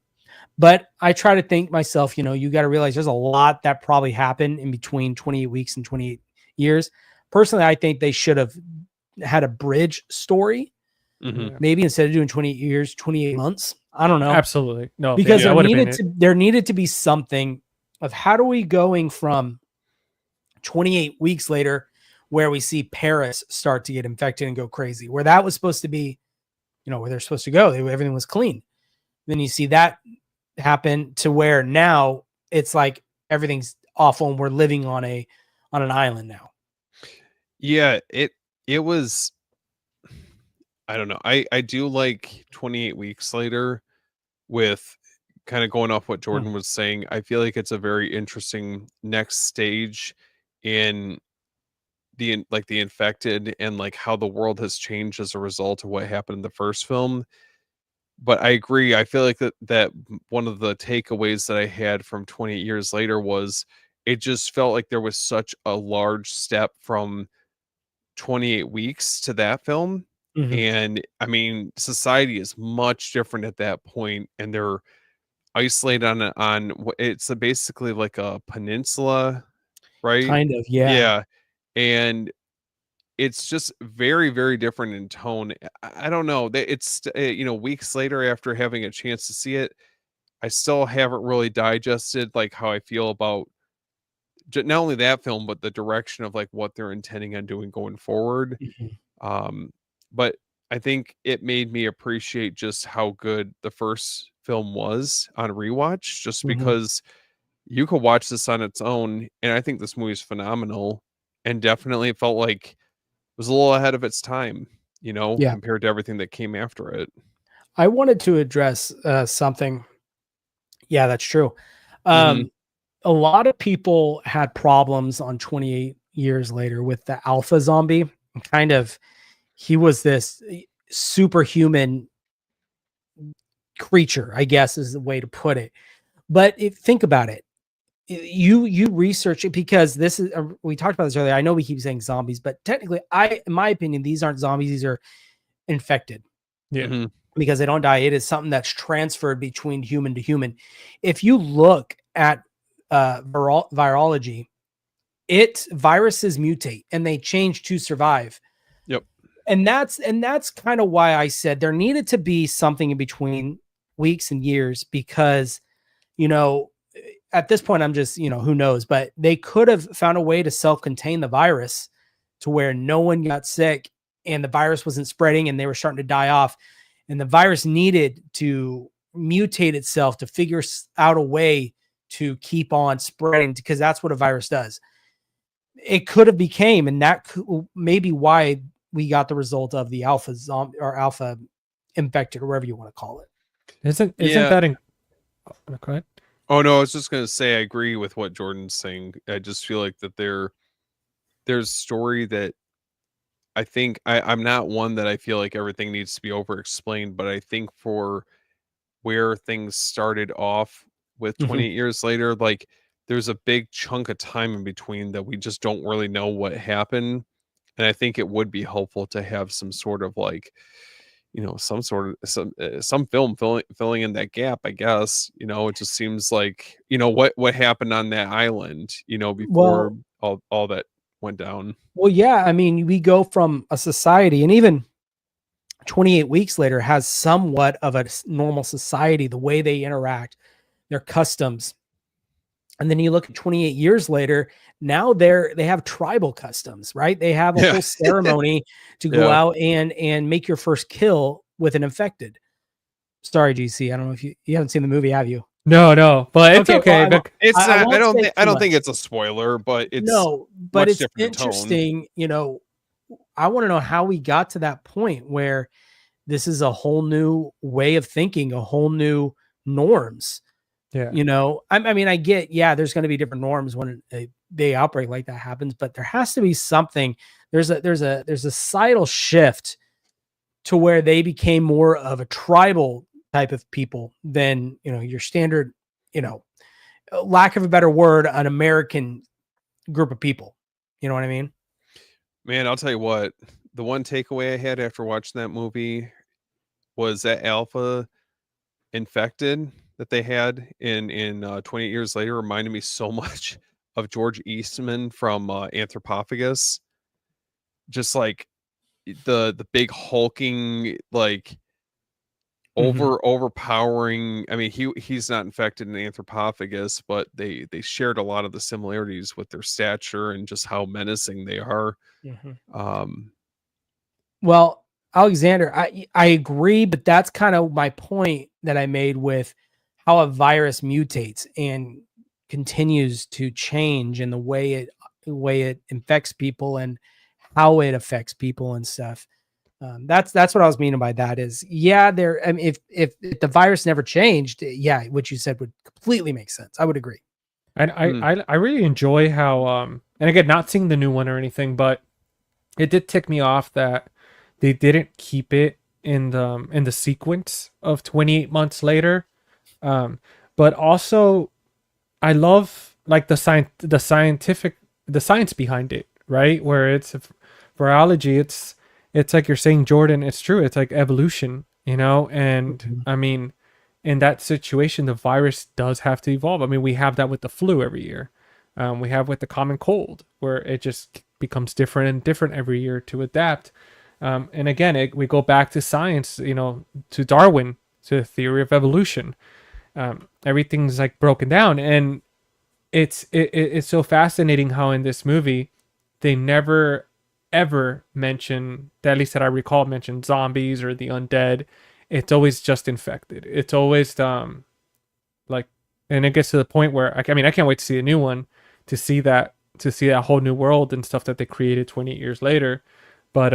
but I try to think myself, you got to realize there's a lot that probably happened in between 28 weeks and 28 years. Personally, I think they should have had a bridge story. Mm-hmm. Maybe instead of doing 28 years, 28 months. I don't know. Absolutely. No, because there needed to be something of how do we going from 28 weeks later where we see Paris start to get infected and go crazy, where that was supposed to be, where they're supposed to go. Everything was clean. Then you see that happen to where now it's like everything's awful and we're living on an island now. Yeah, it was, I don't know. I do like 28 weeks later with kind of going off what Jordan was saying. I feel like it's a very interesting next stage in the infected and like how the world has changed as a result of what happened in the first film. But I agree. I feel like that one of the takeaways that I had from 28 years later was it just felt like there was such a large step from 28 weeks to that film. Mm-hmm. And I mean, society is much different at that point, and they're isolated on it's basically like a peninsula, right? Kind of, yeah. And it's just very, very different in tone. I don't know. It's weeks later after having a chance to see it, I still haven't really digested like how I feel about not only that film, but the direction of like what they're intending on doing going forward. Mm-hmm. But I think it made me appreciate just how good the first film was on rewatch, just Mm-hmm. because you could watch this on its own. And I think this movie is phenomenal, and definitely felt like it was a little ahead of its time, compared to everything that came after it. I wanted to address something. Yeah, that's true. Mm-hmm. A lot of people had problems on 28 years later with the alpha zombie. Kind of, he was this superhuman creature, I guess is the way to put it. But think about it. You research it, because this is, we talked about this earlier. I know we keep saying zombies, but technically, in my opinion, these aren't zombies. These are infected. Yeah. Mm-hmm. Because they don't die. It is something that's transferred between human to human. If you look at virology, viruses mutate and they change to survive. Yep. And that's kind of why I said there needed to be something in between weeks and years, because, at this point I'm just, who knows, but they could have found a way to self-contain the virus to where no one got sick and the virus wasn't spreading and they were starting to die off. And the virus needed to mutate itself to figure out a way to keep on spreading, because that's what a virus does. It could have became, and that may be why we got the result of the alpha zombie or alpha infected or whatever you want to call it. Isn't that in? Go ahead. Oh no, I was just gonna say I agree with what Jordan's saying. I just feel like that there's a story that I think I'm not one that I feel like everything needs to be over explained, but I think for where things started off with 28 years later, like there's a big chunk of time in between that we just don't really know what happened. And I think it would be helpful to have some sort of like, some film filling in that gap, I guess. It just seems like, what happened on that island, before all that went down. Well, yeah, I mean, we go from a society, and even 28 weeks later has somewhat of a normal society, the way they interact, their customs. And then you look at 28 years later, now they have tribal customs, right? They have a whole ceremony to go out and make your first kill with an infected. Sorry, GC. I don't know if you haven't seen the movie, have you? No, but it's okay. Well, It's I not. won't say I too don't think much. it's a spoiler, but it's No, but much it's different tone. interesting. You know, I want to know how we got to that point where this is a whole new way of thinking, a whole new norms. Yeah. You know, I mean, I get, there's going to be different norms when a big outbreak like that happens, but there has to be something. There's a societal shift to where they became more of a tribal type of people than, you know, your standard, you know, lack of a better word, an American group of people. You know what I mean? Man, I'll tell you what, the one takeaway I had after watching that movie was that alpha infected that they had in 28 years later reminded me so much of George Eastman from Anthropophagus. Just like the big hulking, like overpowering. I mean, he's not infected in Anthropophagus, but they shared a lot of the similarities with their stature and just how menacing they are. Well, Alexander, I agree, but that's kind of my point that I made with how a virus mutates and continues to change in the way it infects people and how it affects people and stuff. That's what I was meaning by that is, there. I mean, if the virus never changed, what you said would completely make sense. I would agree. And I really enjoy how and again, not seeing the new one or anything, but it did tick me off that they didn't keep it in the sequence of 28 months later. But also I love like the science behind it, right? Where it's virology, it's like you're saying, Jordan, it's true. It's like evolution, you know? And I mean, in that situation, the virus does have to evolve. I mean, we have that with the flu every year. We have with the common cold, where it just becomes different and different every year to adapt. And again, we go back to science, you know, to Darwin, to the theory of evolution. Everything's like broken down, and it's so fascinating how in this movie they never ever mention, at least that I recall, mention zombies or the undead. It's always just infected. It's always like, and it gets to the point where I can't wait to see a new one, to see that whole new world and stuff that they created 28 years later. But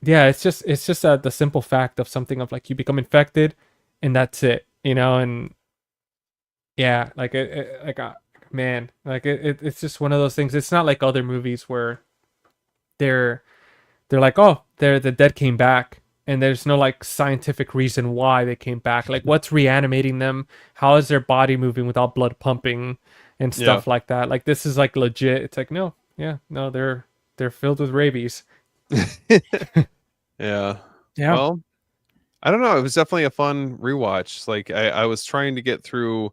it's just the simple fact of something of like you become infected and that's it, you know. And it's just one of those things. It's not like other movies where they're like, oh, the dead came back, and there's no like scientific reason why they came back. Like, what's reanimating them? How is their body moving without blood pumping and stuff like that? Like, this is like legit. It's like, no, they're filled with rabies. Yeah. Well, I don't know. It was definitely a fun rewatch. Like, I was trying to get through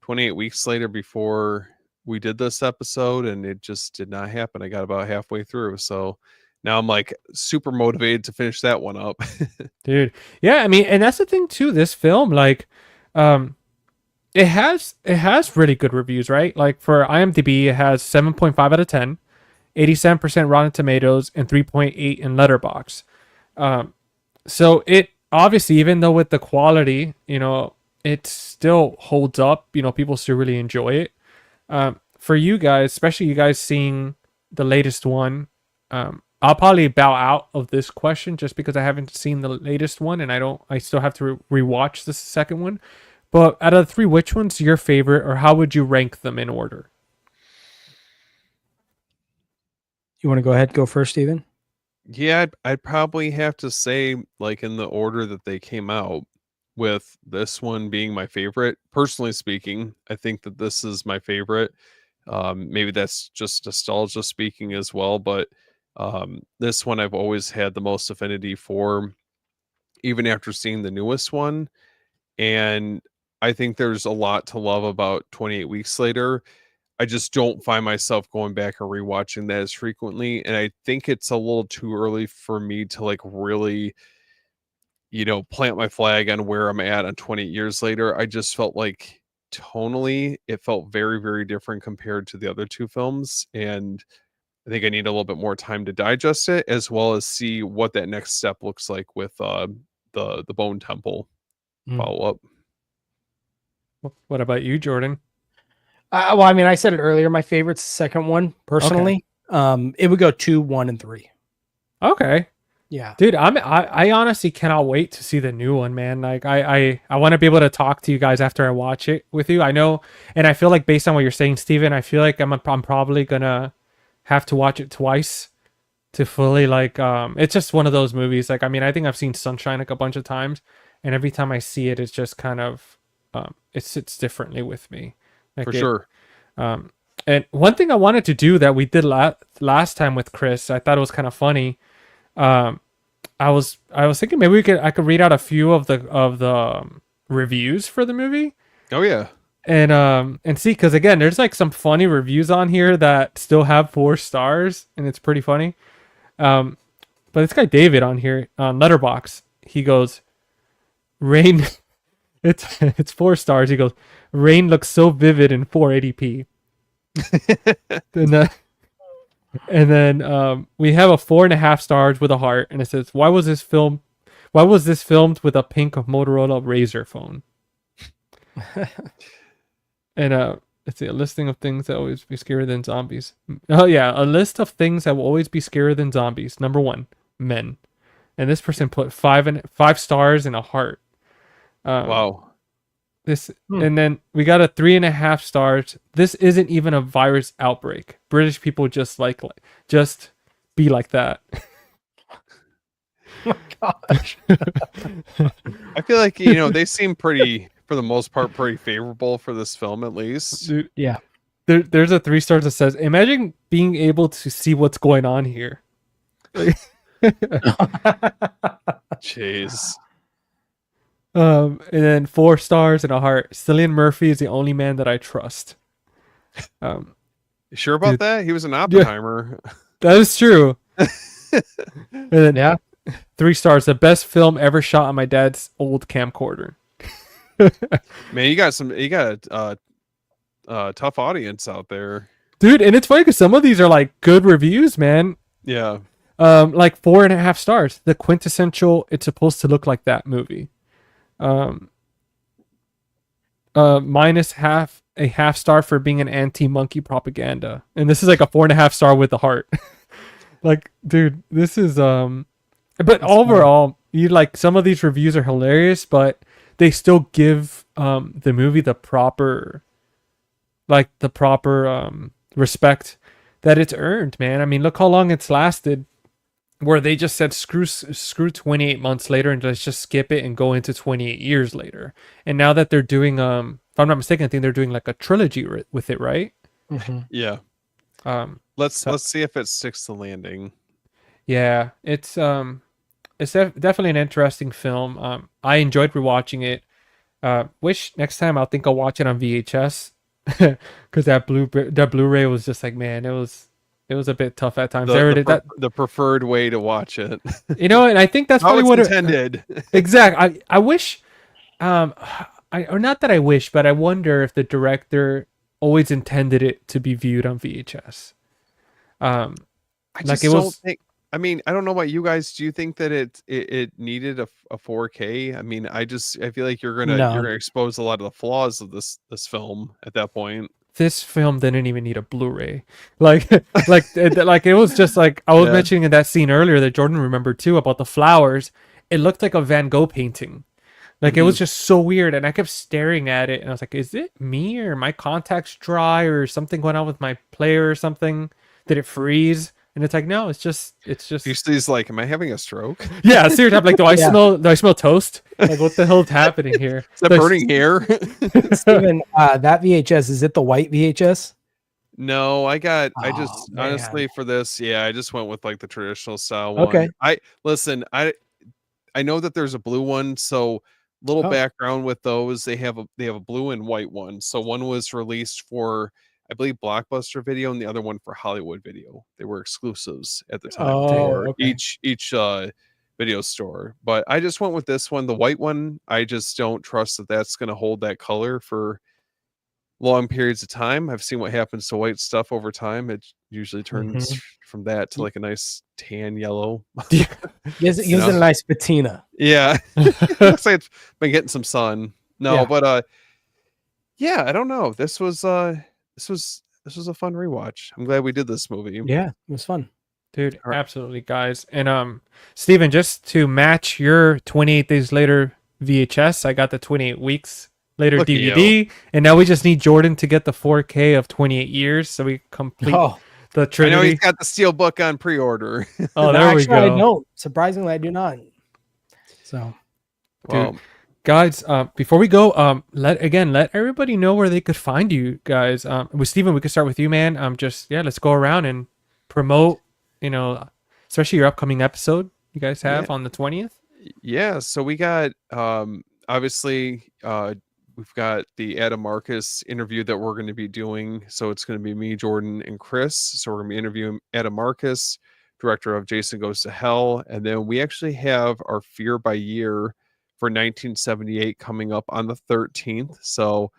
28 weeks later before we did this episode, and it just did not happen. I got about halfway through, so now I'm like super motivated to finish that one up. Dude, yeah, I mean, and that's the thing too, this film, like it has really good reviews, right? Like for IMDb, it has 7.5 out of 10, 87% Rotten Tomatoes, and 3.8 in Letterboxd. So it obviously, even though with the quality, you know, it still holds up. You know, people still really enjoy it. For you guys, especially you guys seeing the latest one, I'll probably bow out of this question just because I haven't seen the latest one, and I still have to rewatch the second one. But out of the three, which one's your favorite, or how would you rank them in order? You want to go ahead, go first, Steven? Yeah, I'd probably have to say, like, in the order that they came out, with this one being my favorite. Personally speaking, I think that this is my favorite. Maybe that's just nostalgia speaking as well, but this one I've always had the most affinity for, even after seeing the newest one. And I think there's a lot to love about 28 Weeks Later. I just don't find myself going back and rewatching that as frequently. And I think it's a little too early for me to like really, you know, plant my flag on where I'm at on 20 years later. I just felt like tonally, it felt very, very different compared to the other two films. And I think I need a little bit more time to digest it, as well as see what that next step looks like with the Bone Temple Mm. follow up. What about you, Jordan? Well, I mean, I said it earlier. My favorite's the second one, personally. It would go 2, 1, and 3. Okay. Yeah. Dude, I honestly cannot wait to see the new one, man. Like I want to be able to talk to you guys after I watch it with you. I know, and I feel like based on what you're saying, Steven, I feel like I'm probably gonna have to watch it twice to fully like it's just one of those movies. Like I mean, I think I've seen Sunshine like a bunch of times, and every time I see it, it's just kind of it sits differently with me. Like For sure. And one thing I wanted to do that we did last time with Chris, I thought it was kind of funny. I was thinking maybe I could read out a few of the reviews for the movie. Oh yeah. And see, because again, there's like some funny reviews on here that still have 4 stars, and it's pretty funny. But this guy David on here on Letterboxd, he goes, "Rain." It's 4 stars. He goes, "Rain looks so vivid in 480p." And then we have a 4.5 stars with a heart, and it says, Why was this filmed with a pink Motorola Razr phone?" And let's see, a listing of things that always be scarier than zombies. Oh yeah, a list of things that will always be scarier than zombies. Number 1, men. And this person put 5 stars and a heart. Wow. And then we got a 3.5 stars. This isn't even a virus outbreak. British people just be like that. Oh my gosh. I feel like they seem pretty, for the most part, pretty favorable for this film at least. Dude, Yeah. There's a 3 stars that says, "Imagine being able to see what's going on here." Jeez. And then 4 stars and a heart. "Cillian Murphy is the only man that I trust." You sure about Dude. that? He was an Oppenheimer. That is true. And then 3 stars. "The best film ever shot on my dad's old camcorder." Man, you got a tough audience out there. Dude, and it's funny because some of these are like good reviews, man. Yeah. Like 4.5 stars. "The quintessential it's supposed to look like that movie." Minus a half star for being an anti-monkey propaganda, and this is like a 4.5 star with the heart. Like, dude, this is but That's overall, you like some of these reviews are hilarious, but they still give the movie the proper respect that it's earned, man. I mean, look how long it's lasted. Where they just said screw 28 months later and let's just skip it and go into 28 years later. And now that they're doing if I'm not mistaken, I think they're doing like a trilogy with it, right? Mm-hmm. Yeah. Let's see if it sticks to landing. Yeah, it's definitely an interesting film. I enjoyed rewatching it. Wish next time I'll watch it on VHS because that Blu-ray was just like, man, it was a bit tough at times. The preferred way to watch it. And I think that's how probably it's what intended. Exactly. I wish, or not that I wish, but I wonder if the director always intended it to be viewed on VHS. I don't think. I mean, I don't know about you guys. Do you think that it needed a 4K? I mean, I feel like you're gonna expose a lot of the flaws of this film at that point. This film didn't even need a Blu-ray. Like it was just like I was mentioning in that scene earlier that Jordan remembered too about the flowers. It looked like a Van Gogh painting. Like it was just so weird, and I kept staring at it, and I was like, "Is it me or my contacts dry or something going on with my player or something? Did it freeze?" And it's like, no, it's just. He's like, "Am I having a stroke?" Yeah, seriously. I'm like, do I smell toast? Like, what the hell is happening here? Is that burning hair? Steven, that VHS, is it the white VHS? No, Man. Honestly for this, I just went with like the traditional style one. Okay. I know that there's a blue one, so little background with those. They have a blue and white one. So one was released for, I believe, Blockbuster Video, and the other one for Hollywood Video. They were exclusives at the time for each video store. But I just went with this one, the white one. I just don't trust that that's going to hold that color for long periods of time. I've seen what happens to white stuff over time. It usually turns from that to like a nice tan yellow. Gives it a nice patina. Yeah. Looks like it's been getting some sun. No, but yeah, I don't know. This was a fun rewatch. I'm glad we did this movie. Yeah, it was fun. Dude, absolutely, guys. And Steven, just to match your 28 days later VHS, I got the 28 weeks later DVD, and now we just need Jordan to get the 4K of 28 years, so we complete the Trinity. I know he's got the Steelbook on pre-order. Oh, there we go. I don't. Surprisingly, I do not. So, dude, guys, before we go, let everybody know where they could find you guys. With Steven, we could start with you, man. Let's go around and promote, especially your upcoming episode you guys have on the 20th. Yeah, so we got obviously we've got the Adam Marcus interview that we're going to be doing. So it's going to be me, Jordan, and Chris. So we're going to be interviewing Adam Marcus, director of Jason Goes to Hell. And then we actually have our Fear by Year for 1978 coming up on the 13th. So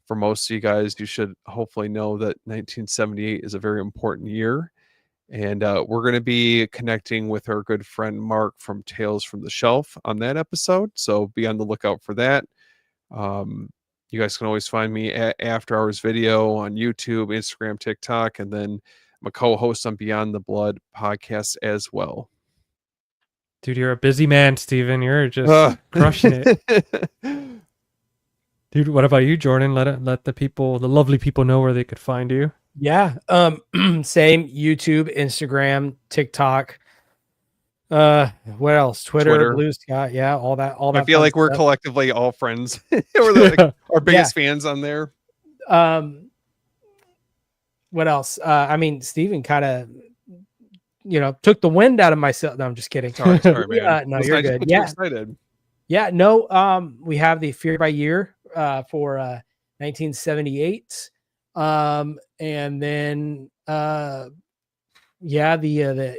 for most of you guys, you should hopefully know that 1978 is a very important year. And we're going to be connecting with our good friend Mark from Tales from the Shelf on that episode. So be on the lookout for that. You guys can always find me at After Hours Video on YouTube, Instagram, TikTok, and then I'm a co-host on Beyond the Blood podcast as well. Dude, you're a busy man, Steven. You're just crushing it. Dude, what about you, Jordan? Let the lovely people know where they could find you. Yeah. Same YouTube, Instagram, TikTok. What else? Twitter, Blue Sky. Yeah, all that. I feel like we're collectively all friends. We're like our biggest fans on there. What else? I mean, Steven kind of, took the wind out of myself. No, I'm just kidding. Sorry, man. No, you're good. Yeah. Excited. Yeah. No. We have the Fear by Year for 1978. And then the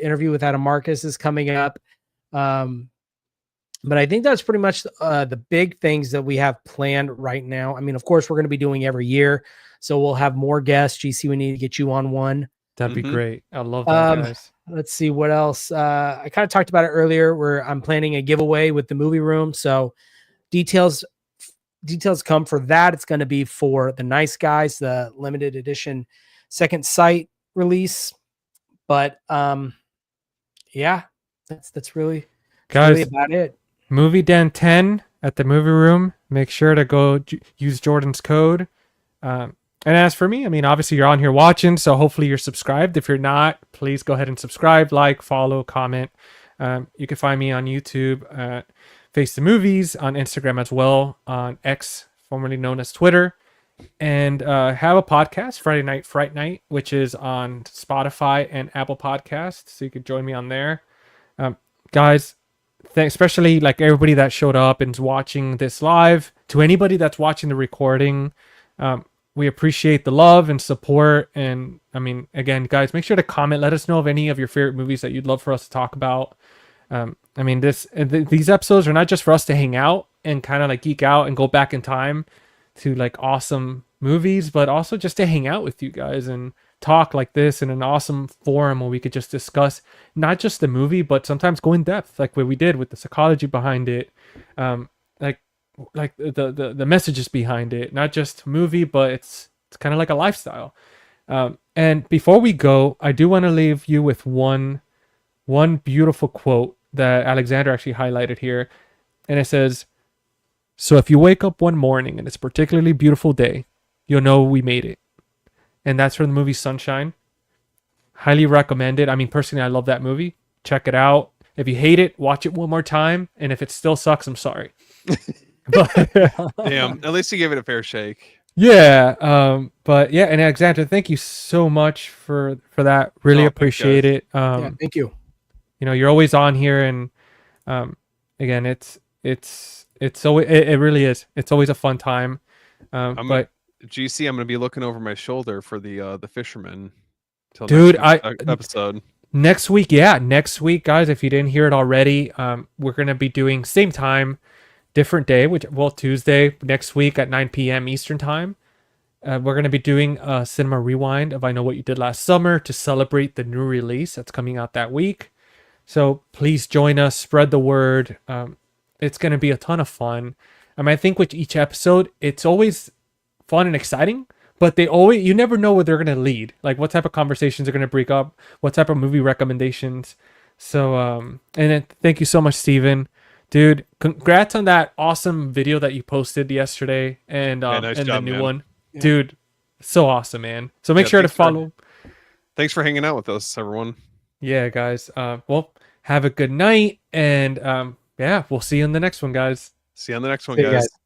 interview with Adam Marcus is coming up. But I think that's pretty much the big things that we have planned right now. I mean, of course, we're going to be doing every year, so we'll have more guests. GC, we need to get you on one. That'd be great. I love that, guys. Let's see what else. I kind of talked about it earlier, where I'm planning a giveaway with the movie room. So details come for that. It's going to be for the Nice Guys, the limited edition second sight release. But that's really, guys, really about it. Movie Den 10 at the movie room. Make sure to go use Jordan's code. And as for me, I mean, obviously you're on here watching, so hopefully you're subscribed. If you're not, please go ahead and subscribe, like, follow, comment. You can find me on YouTube at Face the Movies, on Instagram as well, on X, formerly known as Twitter, and have a podcast, Friday Night Fright Night, which is on Spotify and Apple Podcasts, so you could join me on there. Guys, especially like everybody that showed up and is watching this live, to anybody that's watching the recording, we appreciate the love and support. And I mean, again, guys, make sure to comment. Let us know of any of your favorite movies that you'd love for us to talk about. I mean, these episodes are not just for us to hang out and kind of like geek out and go back in time to like awesome movies, but also just to hang out with you guys and talk like this in an awesome forum where we could just discuss not just the movie, but sometimes go in depth, like what we did with the psychology behind it, like the messages behind it, not just movie, but it's kind of like a lifestyle. And before we go, I do want to leave you with one beautiful quote that Alexander actually highlighted here. And it says, "So if you wake up one morning and it's a particularly beautiful day, you'll know we made it." And that's from the movie Sunshine. Highly recommend it. I mean, personally, I love that movie. Check it out. If you hate it, watch it one more time. And if it still sucks, I'm sorry. But damn, at least you gave it a fair shake. Yeah. But yeah, and Alexander, thank you so much for that. Really appreciate it. Thank you. You're always on here, and again, it really is. It's always a fun time. But GC, I'm gonna be looking over my shoulder for the fisherman. Dude, episode next week. Yeah, next week, guys. If you didn't hear it already, we're gonna be doing same time, different day, Tuesday next week at 9 p.m. Eastern time. We're going to be doing a cinema rewind of I Know What You Did Last Summer to celebrate the new release that's coming out that week. So please join us, spread the word. It's going to be a ton of fun. I think with each episode, it's always fun and exciting, but you never know where they're going to lead. Like what type of conversations are going to break up, what type of movie recommendations. So, and then thank you so much, Steven. Dude, congrats on that awesome video that you posted yesterday and nice and job, the new man. one. Yeah. Dude, so awesome, man. So make sure to follow. Thanks for hanging out with us, everyone. Yeah, guys. Well, have a good night, and yeah, we'll see you in the next one, guys. See you on the next one, See you guys. guys.